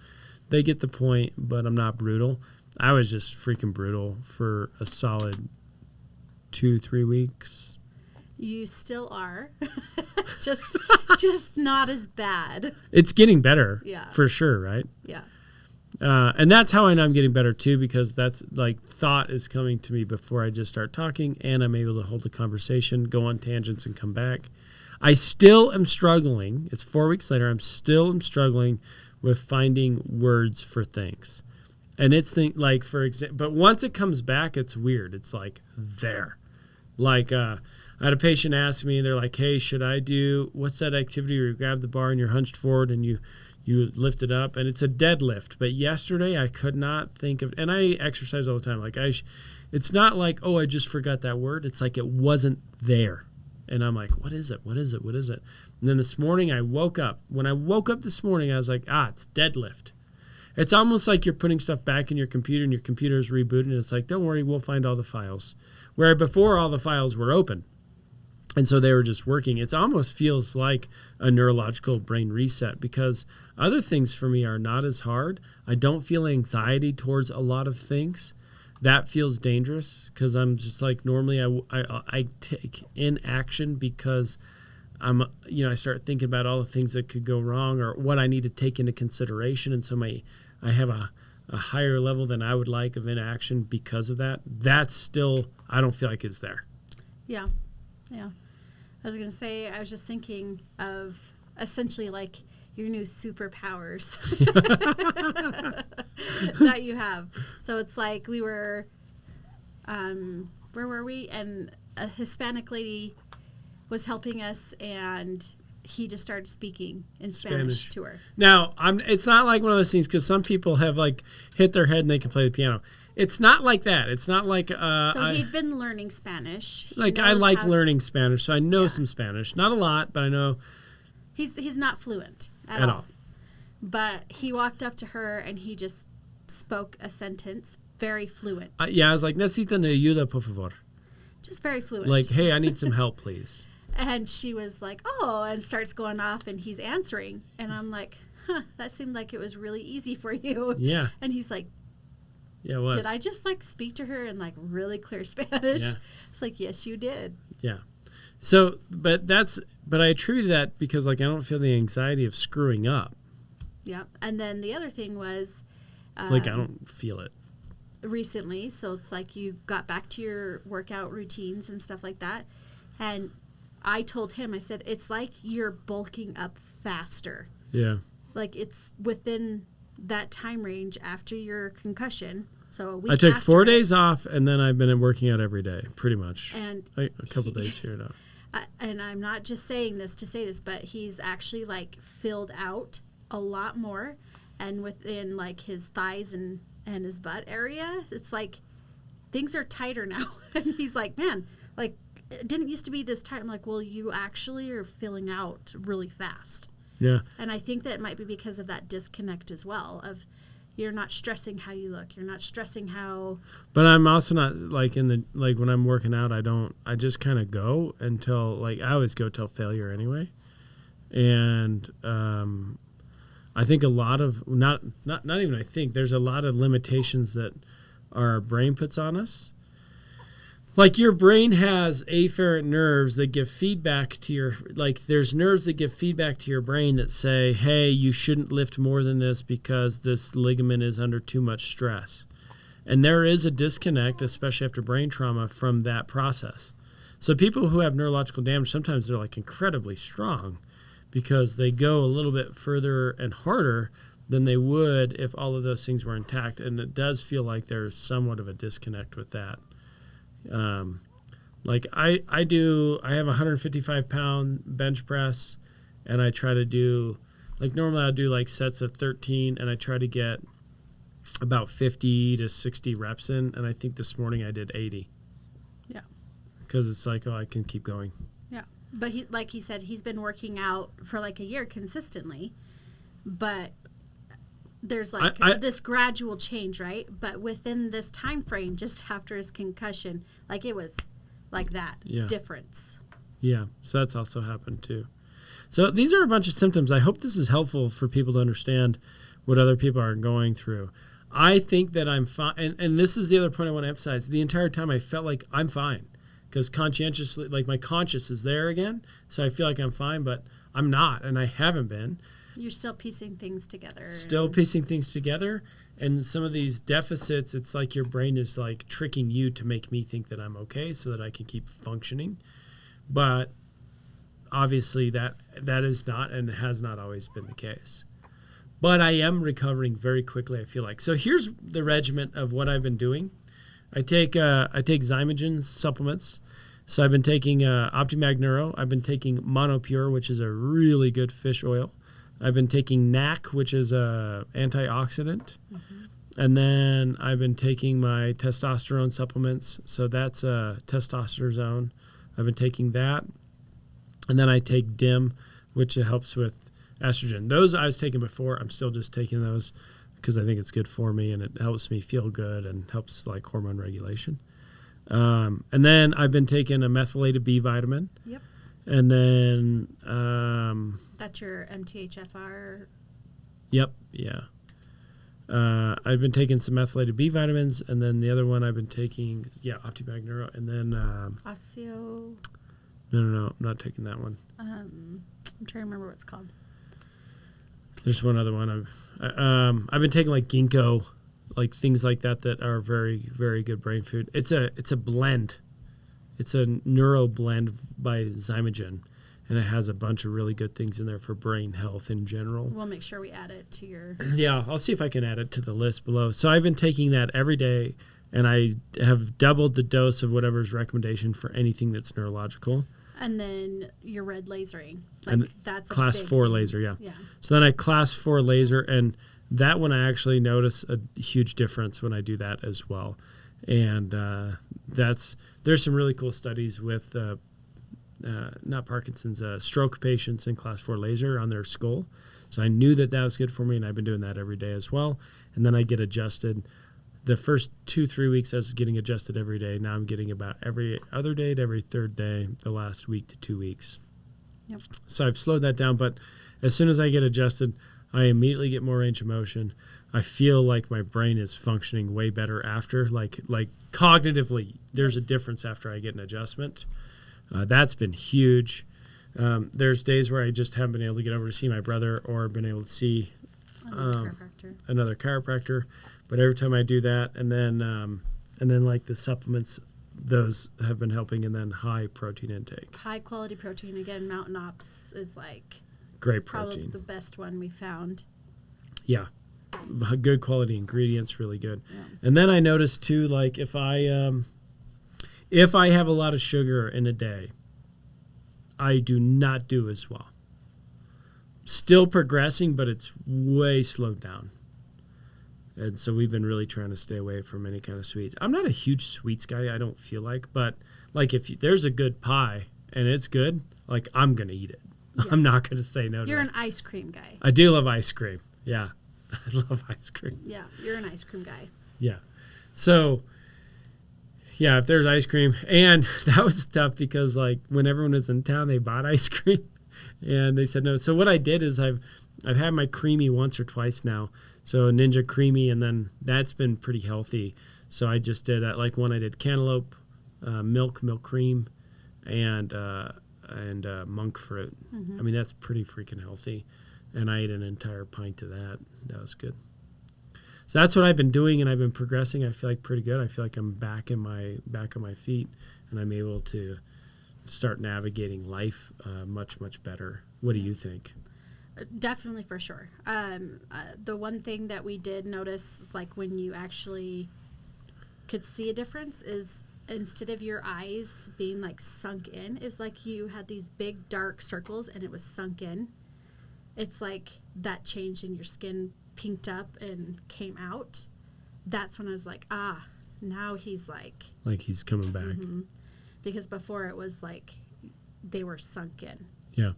they get the point, but I'm not brutal? I was just freaking brutal for a solid 2-3 weeks. You still are. just not as bad. It's getting better. Yeah. For sure, right? Yeah. And that's how I know I'm getting better too, because that's like thought is coming to me before I just start talking, and I'm able to hold a conversation, go on tangents, and come back. I still am struggling. It's 4 weeks later. I'm struggling with finding words for things. And it's like, for example, but once it comes back, it's weird. It's like there. Like, I had a patient ask me, they're like, hey, what's that activity where you grab the bar and you're hunched forward and you lift it up? And it's a deadlift. But yesterday I could not think of, and I exercise all the time. Like it's not like, oh, I just forgot that word. It's like it wasn't there. And I'm like, what is it? What is it? What is it? And then this morning I woke up. When I woke up this morning, I was like, it's deadlift. It's almost like you're putting stuff back in your computer and your computer is rebooting. And it's like, don't worry, we'll find all the files. Where before all the files were open. And so they were just working. It almost feels like a neurological brain reset, because other things for me are not as hard. I don't feel anxiety towards a lot of things. That feels dangerous because I'm just like, normally I take inaction because I start thinking about all the things that could go wrong or what I need to take into consideration. And so I have a higher level than I would like of inaction because of that. That's still, I don't feel like it's there. Yeah. Yeah. I was going to say, I was just thinking of essentially like your new superpowers that you have. So it's like we were, where were we? And a Hispanic lady was helping us, and he just started speaking in Spanish to her. Now, it's not like one of those things, because some people have like hit their head and they can play the piano. It's not like that. It's not like... so he'd been learning Spanish. I like learning Spanish, so I know some Spanish. Not a lot, but I know... He's not fluent at all. But he walked up to her and he just spoke a sentence very fluent. I was like, necesita una ayuda, por favor. Just very fluent. Like, hey, I need some help, please. And she was like, oh, and starts going off, and he's answering. And I'm like, that seemed like it was really easy for you. Yeah. And he's like, yeah, it was. Did I just like speak to her in like really clear Spanish? Yeah. It's like, yes, you did. Yeah. So, but I attribute that because like I don't feel the anxiety of screwing up. Yeah. And then the other thing was, like I don't feel it recently. So it's like you got back to your workout routines and stuff like that. And I told him, I said, it's like you're bulking up faster. Yeah. Like it's within that time range after your concussion. So a week I took after 4 it, days off, and then I've been working out every day, pretty much. And Like a couple days here now. And I'm not just saying this to say this, but he's actually like filled out a lot more, and within like his thighs and his butt area, it's like things are tighter now. And he's like, man, like it didn't used to be this tight. I'm like, well, you actually are filling out really fast. Yeah. And I think that might be because of that disconnect as well, of you're not stressing how you look. You're not stressing how. But I'm also not like when I'm working out, I just kind of go until like I always go till failure anyway. And I think a lot of not even I think there's a lot of limitations that our brain puts on us. Like your brain has afferent nerves that give feedback to your, like there's nerves that give feedback to your brain that say, hey, you shouldn't lift more than this because this ligament is under too much stress. And there is a disconnect, especially after brain trauma, from that process. So people who have neurological damage, sometimes they're like incredibly strong because they go a little bit further and harder than they would if all of those things were intact. And it does feel like there's somewhat of a disconnect with that. Like I have a 155-pound bench press, and I try to do, like normally I'll do like sets of 13, and I try to get about 50 to 60 reps in, and I think this morning I did 80. Yeah. Because it's like, oh, I can keep going. Yeah. But he, like he said, he's been working out for like a year consistently, but there's like this gradual change, right? But within this time frame, just after his concussion, like it was like that difference. Yeah, so that's also happened too. So these are a bunch of symptoms. I hope this is helpful for people to understand what other people are going through. I think that I'm fine, and this is the other point I want to emphasize. The entire time I felt like I'm fine because conscientiously, like my conscious is there again, so I feel like I'm fine, but I'm not, and I haven't been. You're still piecing things together. And some of these deficits, it's like your brain is like tricking you to make me think that I'm okay so that I can keep functioning. But obviously that is not and has not always been the case. But I am recovering very quickly, I feel like. So here's the regimen of what I've been doing. I take Zymogen supplements. So I've been taking Optimag Neuro. I've been taking Monopure, which is a really good fish oil. I've been taking NAC, which is a antioxidant. Mm-hmm. And then I've been taking my testosterone supplements. So that's testosterone. I've been taking that. And then I take DIM, which helps with estrogen. Those I was taking before. I'm still just taking those because I think it's good for me and it helps me feel good and helps like hormone regulation. And then I've been taking a methylated B vitamin. Yep. And then that's your MTHFR. Yep, yeah. I've been taking some methylated B vitamins, and then the other one I've been taking, Optimag Neuro, and then Osteo. No, I'm not taking that one. I'm trying to remember what it's called. There's one other one. I've been taking like ginkgo, like things like that are very, very good brain food. It's a blend. It's a neuro blend by Zymogen, and it has a bunch of really good things in there for brain health in general. We'll make sure we add it to your... Yeah, I'll see if I can add it to the list below. So I've been taking that every day, and I have doubled the dose of whatever's recommendation for anything that's neurological. And then your red lasering. Like that's class 4 laser, yeah. So then I class 4 laser, and that one I actually notice a huge difference when I do that as well. And there's some really cool studies with not Parkinson's, stroke patients in class 4 laser on their skull. So I knew that was good for me, and I've been doing that every day as well. And then I get adjusted. The first 2-3 weeks I was getting adjusted every day. Now I'm getting about every other day to every third day the last week to 2 weeks. Yep. So I've slowed that down, but as soon as I get adjusted, I immediately get more range of motion. I feel like my brain is functioning way better after, like cognitively, there's a difference after I get an adjustment. That's been huge. There's days where I just haven't been able to get over to see my brother or been able to see another chiropractor. But every time I do that, and then like the supplements those have been helping, and then high protein intake. High quality protein. Again, Mountain Ops is like Great probably protein. the best one we found. Yeah. Good quality ingredients, really good. Yeah. And then I noticed too, like if I have a lot of sugar in a day, I do not do as well. Still progressing, but it's way slowed down. And so we've been really trying to stay away from any kind of sweets. I'm not a huge sweets guy, I don't feel like, but like if there's a good pie and it's good, like I'm going to eat it. Yeah. I'm not going to say no to it. You're an ice cream guy. I do love ice cream. Yeah. I love ice cream. Yeah, you're an ice cream guy. Yeah. So, yeah, if there's ice cream. And that was tough because, like, when everyone was in town, they bought ice cream. And they said no. So what I did is I've had my creamy once or twice now. So Ninja Creamy, and then that's been pretty healthy. So I just did, like one I did cantaloupe, milk cream, and monk fruit. Mm-hmm. I mean, that's pretty freaking healthy. And I ate an entire pint of that. That was good. So that's what I've been doing, and I've been progressing. I feel like pretty good. I feel like I'm back on my feet, and I'm able to start navigating life much, much better. What do you think? Definitely, for sure. The one thing that we did notice, like when you actually could see a difference, is instead of your eyes being like sunk in, it was like you had these big dark circles and it was sunk in. It's like that changed in your skin, pinked up and came out. That's when I was like, now he's like he's coming back. Mm-hmm. Because before it was like they were sunk in. Yeah.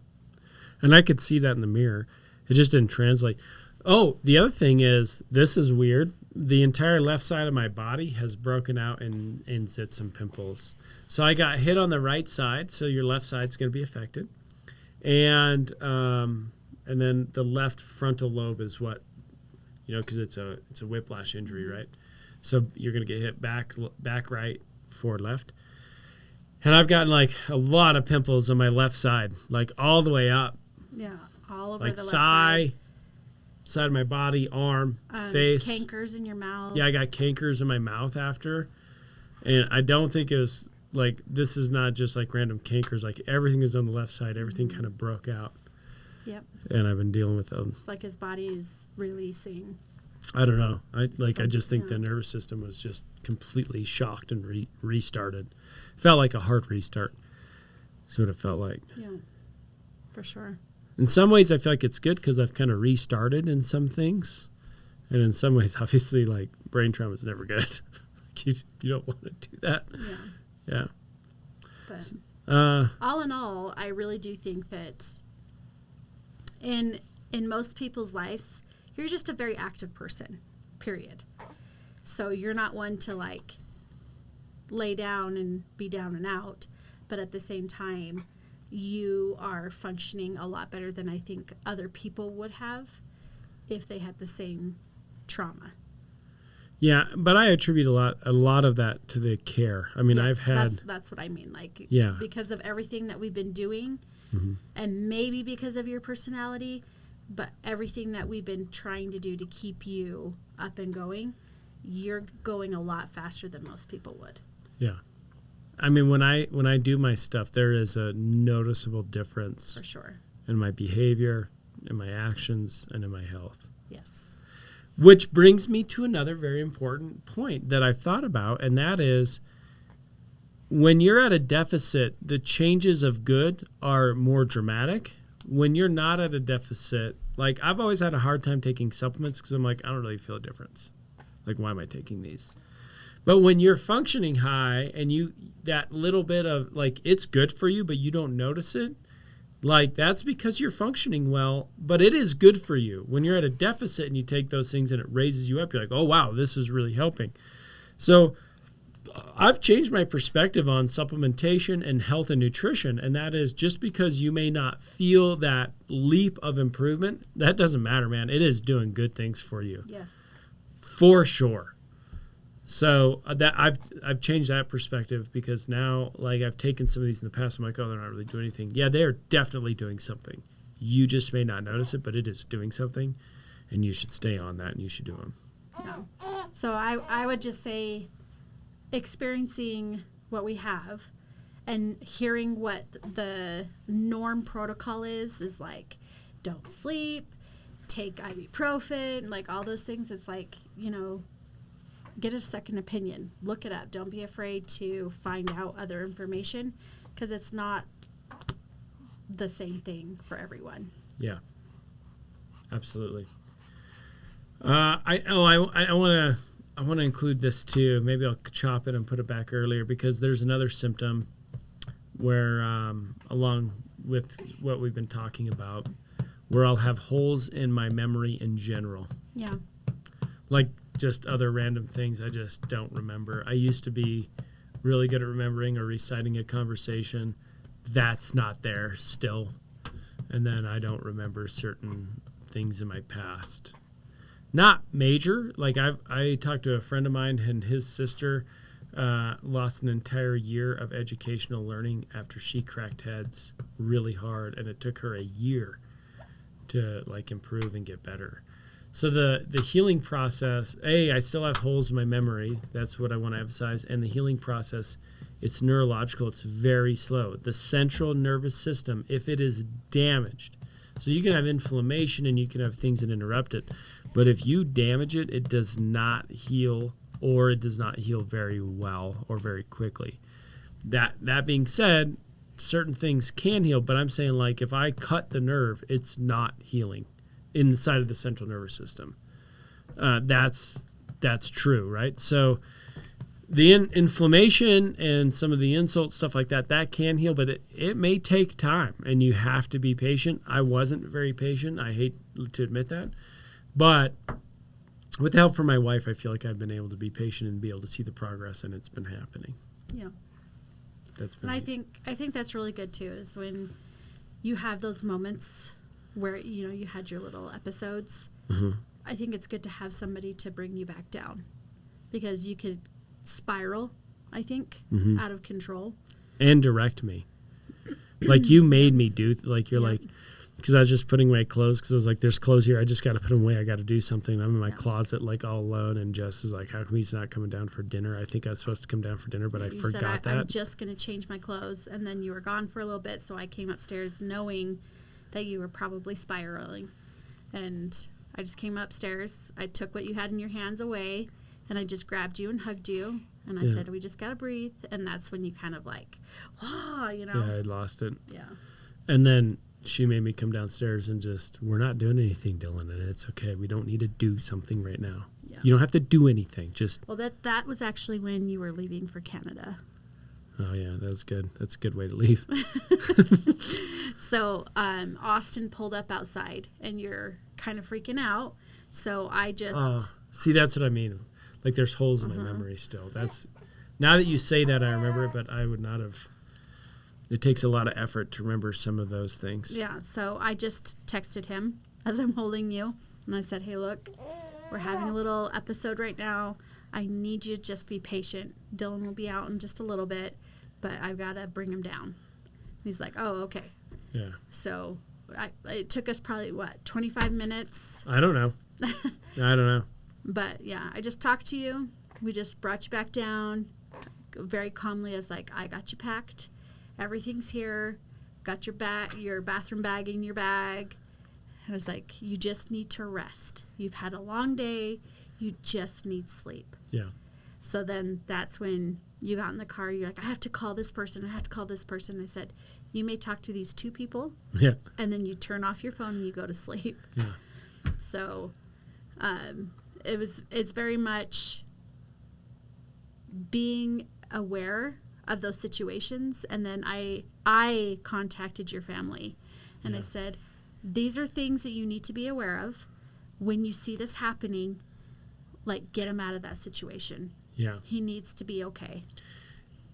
And I could see that in the mirror. It just didn't translate. Oh, the other thing is, this is weird. The entire left side of my body has broken out in zits and pimples. So I got hit on the right side, so your left side's going to be affected. And then the left frontal lobe is what, because it's a whiplash injury, right? So you're going to get hit back right, forward, left. And I've gotten like a lot of pimples on my left side, like all the way up. Yeah, all over like the left thigh, side of my body, arm, face. Cankers in your mouth. Yeah, I got cankers in my mouth after. And I don't think it was like, this is not just like random cankers. Like everything is on the left side. Everything kind of broke out. Yep. And I've been dealing with them. It's like his body is releasing. I don't know. I just think the nervous system was just completely shocked and restarted. Felt like a hard restart. That's what it felt like. Yeah, for sure. In some ways, I feel like it's good because I've kind of restarted in some things. And in some ways, obviously, like brain trauma is never good. you don't want to do that. Yeah. But all in all, I really do think that in most people's lives, you're just a very active person, period. So you're not one to like lay down and be down and out, but at the same time, you are functioning a lot better than I think other people would have if they had the same trauma. Yeah, but I attribute a lot of that to the care. I mean, yes, I've had... That's what I mean. Like, yeah. Because of everything that we've been doing, and maybe because of your personality, but everything that we've been trying to do to keep you up and going, you're going a lot faster than most people would. Yeah. I mean, when I do my stuff, there is a noticeable difference. For sure. In my behavior, in my actions, and in my health. Yes. Which brings me to another very important point that I've thought about, and that is when you're at a deficit, the changes of good are more dramatic. When you're not at a deficit, like I've always had a hard time taking supplements because I'm like, I don't really feel a difference. Like, why am I taking these? But when you're functioning high and that little bit of like, it's good for you, but you don't notice it, like that's because you're functioning well, but it is good for you. When you're at a deficit and you take those things and it raises you up, you're like, oh, wow, this is really helping. So I've changed my perspective on supplementation and health and nutrition, and that is just because you may not feel that leap of improvement, that doesn't matter, man. It is doing good things for you. Yes. For sure. So that I've changed that perspective because now, like, I've taken some of these in the past. I'm like, oh, they're not really doing anything. Yeah, they are definitely doing something. You just may not notice it, but it is doing something, and you should stay on that, and you should do them. No. So I would just say experiencing what we have and hearing what the norm protocol is like, don't sleep, take ibuprofen, like all those things. It's like, get a second opinion. Look it up. Don't be afraid to find out other information because it's not the same thing for everyone. Yeah, absolutely. I want to include this too. Maybe I'll chop it and put it back earlier because there's another symptom where, along with what we've been talking about, where I'll have holes in my memory in general. Yeah. Like just other random things I just don't remember. I used to be really good at remembering or reciting a conversation. That's not there still. And then I don't remember certain things in my past. Not major. Like I talked to a friend of mine and his sister lost an entire year of educational learning after she cracked heads really hard, and it took her a year to like improve and get better. So the healing process, I still have holes in my memory. That's what I want to emphasize. And the healing process, it's neurological. It's very slow. The central nervous system, if it is damaged, so you can have inflammation and you can have things that interrupt it. But if you damage it, it does not heal, or it does not heal very well or very quickly. That being said, certain things can heal, but I'm saying like if I cut the nerve, it's not healing inside of the central nervous system. That's true, right? So the inflammation and some of the insults, stuff like that can heal, but it may take time, and you have to be patient. I wasn't very patient. I hate to admit that. But with the help from my wife, I feel like I've been able to be patient and be able to see the progress, and it's been happening. Yeah. That's been and I think that's really good too, is when you have those moments where, you had your little episodes. Mm-hmm. I think it's good to have somebody to bring you back down, because you could spiral, I think, mm-hmm. out of control. And direct me. Like you made me do, like you're like, because I was just putting away clothes because I was like, there's clothes here. I just got to put them away. I got to do something. I'm in my closet like all alone, and Jess is like, how come he's not coming down for dinner? I think I was supposed to come down for dinner, but I forgot that. I'm just going to change my clothes, and then you were gone for a little bit, so I came upstairs knowing that you were probably spiraling. And I just came upstairs. I took what you had in your hands away, and I just grabbed you and hugged you. And I said, we just got to breathe. And that's when you kind of like, wow, Yeah, I lost it. Yeah. And then she made me come downstairs and we're not doing anything, Dylan, and it's okay. We don't need to do something right now. Yeah. You don't have to do anything. Just. Well, that was actually when you were leaving for Canada. Oh, yeah, that's good. That's a good way to leave. So Austin pulled up outside, and you're kind of freaking out. So I just... see, that's what I mean. Like there's holes in my memory still. That's now that you say that, I remember it, but I would not have. It takes a lot of effort to remember some of those things. Yeah, so I just texted him as I'm holding you, and I said, hey, look, we're having a little episode right now. I need you to just be patient. Dylan will be out in just a little bit, but I've got to bring him down. And he's like, oh, okay. Yeah. So it took us probably, 25 minutes? I don't know. I don't know. But, yeah, I just talked to you. We just brought you back down very calmly. I was like, I got you packed. Everything's here. Got your bathroom bag in your bag. And I was like, you just need to rest. You've had a long day. You just need sleep. Yeah. So then that's when you got in the car. You're like, I have to call this person. I have to call this person. I said, you may talk to these two people. Yeah. And then you turn off your phone and you go to sleep. Yeah. So it's very much being aware of those situations. And then I contacted your family, and I said, these are things that you need to be aware of. When you see this happening, like, get him out of that situation. Yeah. He needs to be okay.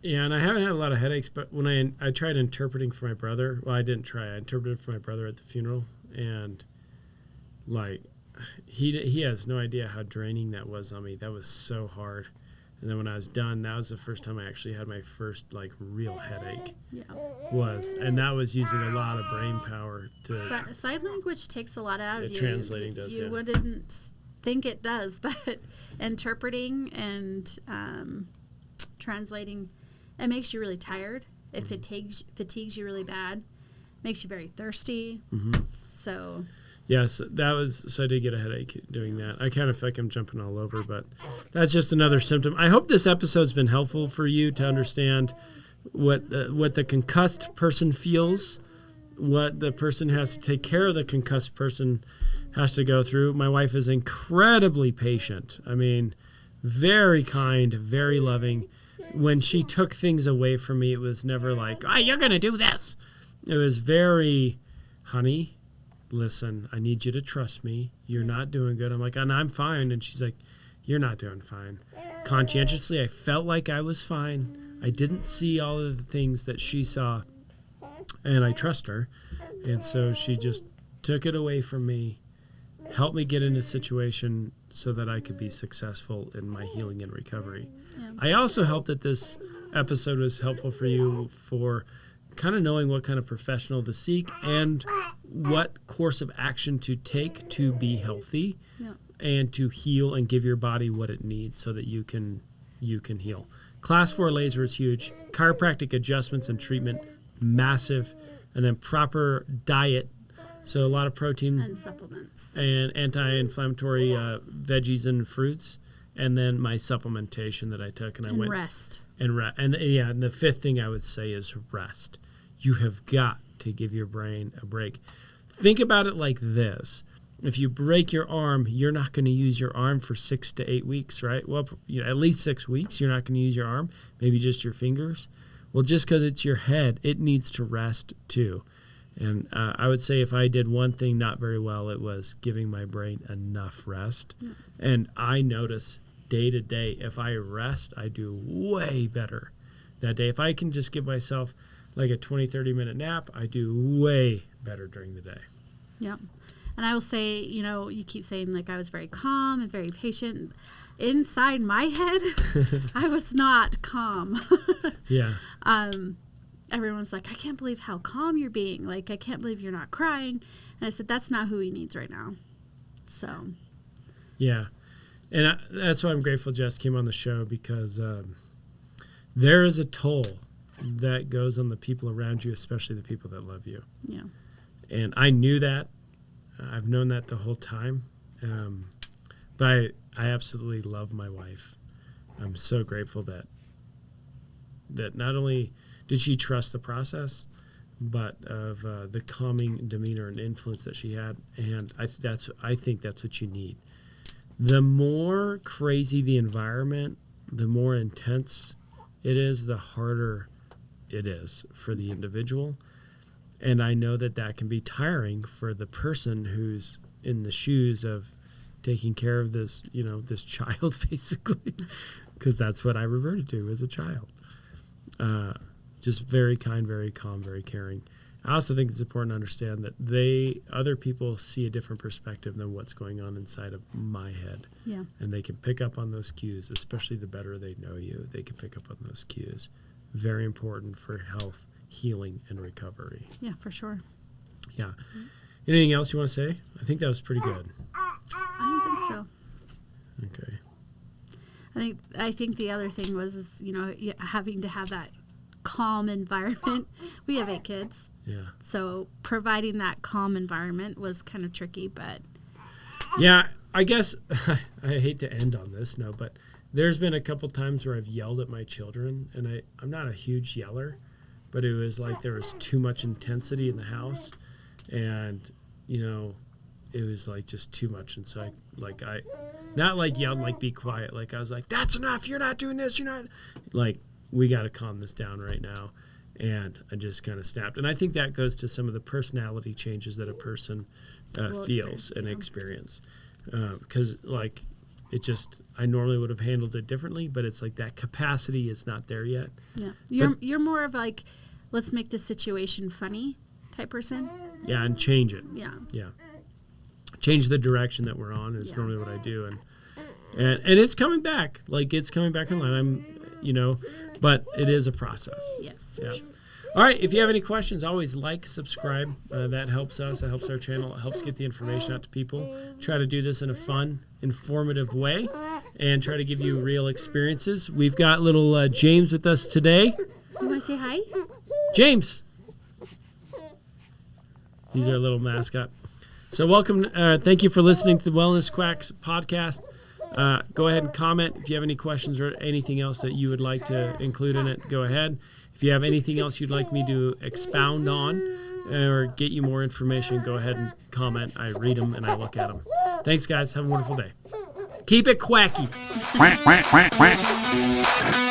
Yeah, and I haven't had a lot of headaches, but when I tried interpreting for my brother, well, I didn't try. I interpreted for my brother at the funeral, and, like, he has no idea how draining that was on me. That was so hard. And then when I was done, that was the first time I actually had my first, like, real headache. Yeah. And that was using a lot of brain power to... Sign language takes a lot out of you. Translating does, You wouldn't think it does, but interpreting and translating It makes you really tired. It fatigues you really bad. Makes you very thirsty. Mm-hmm. So. Yes, so I did get a headache doing that. I kind of feel like I'm jumping all over, but that's just another symptom. I hope this episode's been helpful for you to understand what the concussed person feels, what the person has to take care of the concussed person has to go through. My wife is incredibly patient. I mean, very kind, very loving. When she took things away from me, it was never like, "Oh, you're going to do this." It was very, "Honey, listen, I need you to trust me. You're not doing good." I'm like, "And I'm fine." And she's like, "You're not doing fine." Conscientiously, I felt like I was fine. I didn't see all of the things that she saw, and I trust her. And so she just took it away from me, helped me get in a situation so that I could be successful in my healing and recovery. Yeah. I also hope that this episode was helpful for you for kind of knowing what kind of professional to seek and what course of action to take to be healthy. Yeah. And to heal and give your body what it needs so that you can heal. Class 4 laser is huge. Chiropractic adjustments and treatment, massive. And then proper diet. So a lot of protein. And supplements. And anti-inflammatory veggies and fruits. And then my supplementation that I took. And rest. And the fifth thing I would say is rest. You have got to give your brain a break. Think about it like this. If you break your arm, you're not going to use your arm for 6 to 8 weeks, right? Well, at least 6 weeks, you're not going to use your arm, maybe just your fingers. Well, just because it's your head, it needs to rest too. And I would say if I did one thing not very well, it was giving my brain enough rest. Yeah. And I notice day to day, if I rest, I do way better that day. If I can just give myself like a 20, 30-minute nap, I do way better during the day. Yeah. And I will say, you keep saying like I was very calm and very patient. Inside my head, I was not calm. Yeah. Everyone's like, "I can't believe how calm you're being. Like, I can't believe you're not crying." And I said, that's not who he needs right now. So. Yeah. And that's why I'm grateful Jess came on the show, because there is a toll that goes on the people around you, especially the people that love you. Yeah. And I knew that. I've known that the whole time. But I absolutely love my wife. I'm so grateful that not only did she trust the process, but of the calming demeanor and influence that she had. And I think that's what you need. The more crazy the environment, the more intense it is, the harder it is for the individual. And I know that can be tiring for the person who's in the shoes of taking care of this, this child, basically, because that's what I reverted to as a child. Just very kind, very calm, very caring. I also think it's important to understand that other people see a different perspective than what's going on inside of my head. Yeah. And they can pick up on those cues, especially the better they know you. They can pick up on those cues. Very important for health, healing, and recovery. Yeah, for sure. Yeah. Mm-hmm. Anything else you want to say? I think that was pretty good. I don't think so. Okay. I think the other thing was having to have that calm environment. We have 8 kids. Yeah. So providing that calm environment was kind of tricky, but. Yeah, I guess I hate to end on this note, but there's been a couple times where I've yelled at my children, and I'm not a huge yeller, but it was like there was too much intensity in the house, and it was like just too much. And so I not like yelled like be quiet, like I was like, "That's enough, you're not doing this, you're not," like, we got to calm this down right now. And I just kind of snapped. And I think that goes to some of the personality changes that a person feels and experience. Because I normally would have handled it differently, but it's like that capacity is not there yet. Yeah. You're more of like, let's make this situation funny type person. Yeah, and change it. Yeah. Yeah. Change the direction that we're on is normally what I do. And it's coming back. Like, it's coming back online. But it is a process. Yes. Yeah. Sure. All right, if you have any questions, always like, subscribe. That helps us. It helps our channel. It helps get the information out to people. Try to do this in a fun, informative way and try to give you real experiences. We've got little James with us today. You want to say hi? James. He's our little mascot. So welcome. Thank you for listening to the Wellness Quacks podcast. Go ahead and comment if you have any questions or anything else that you would like to include in it. Go ahead. If you have anything else you'd like me to expound on or get you more information, go ahead and comment. I read them and I look at them. Thanks, guys. Have a wonderful day. Keep it quacky. Quack, quack, quack, quack.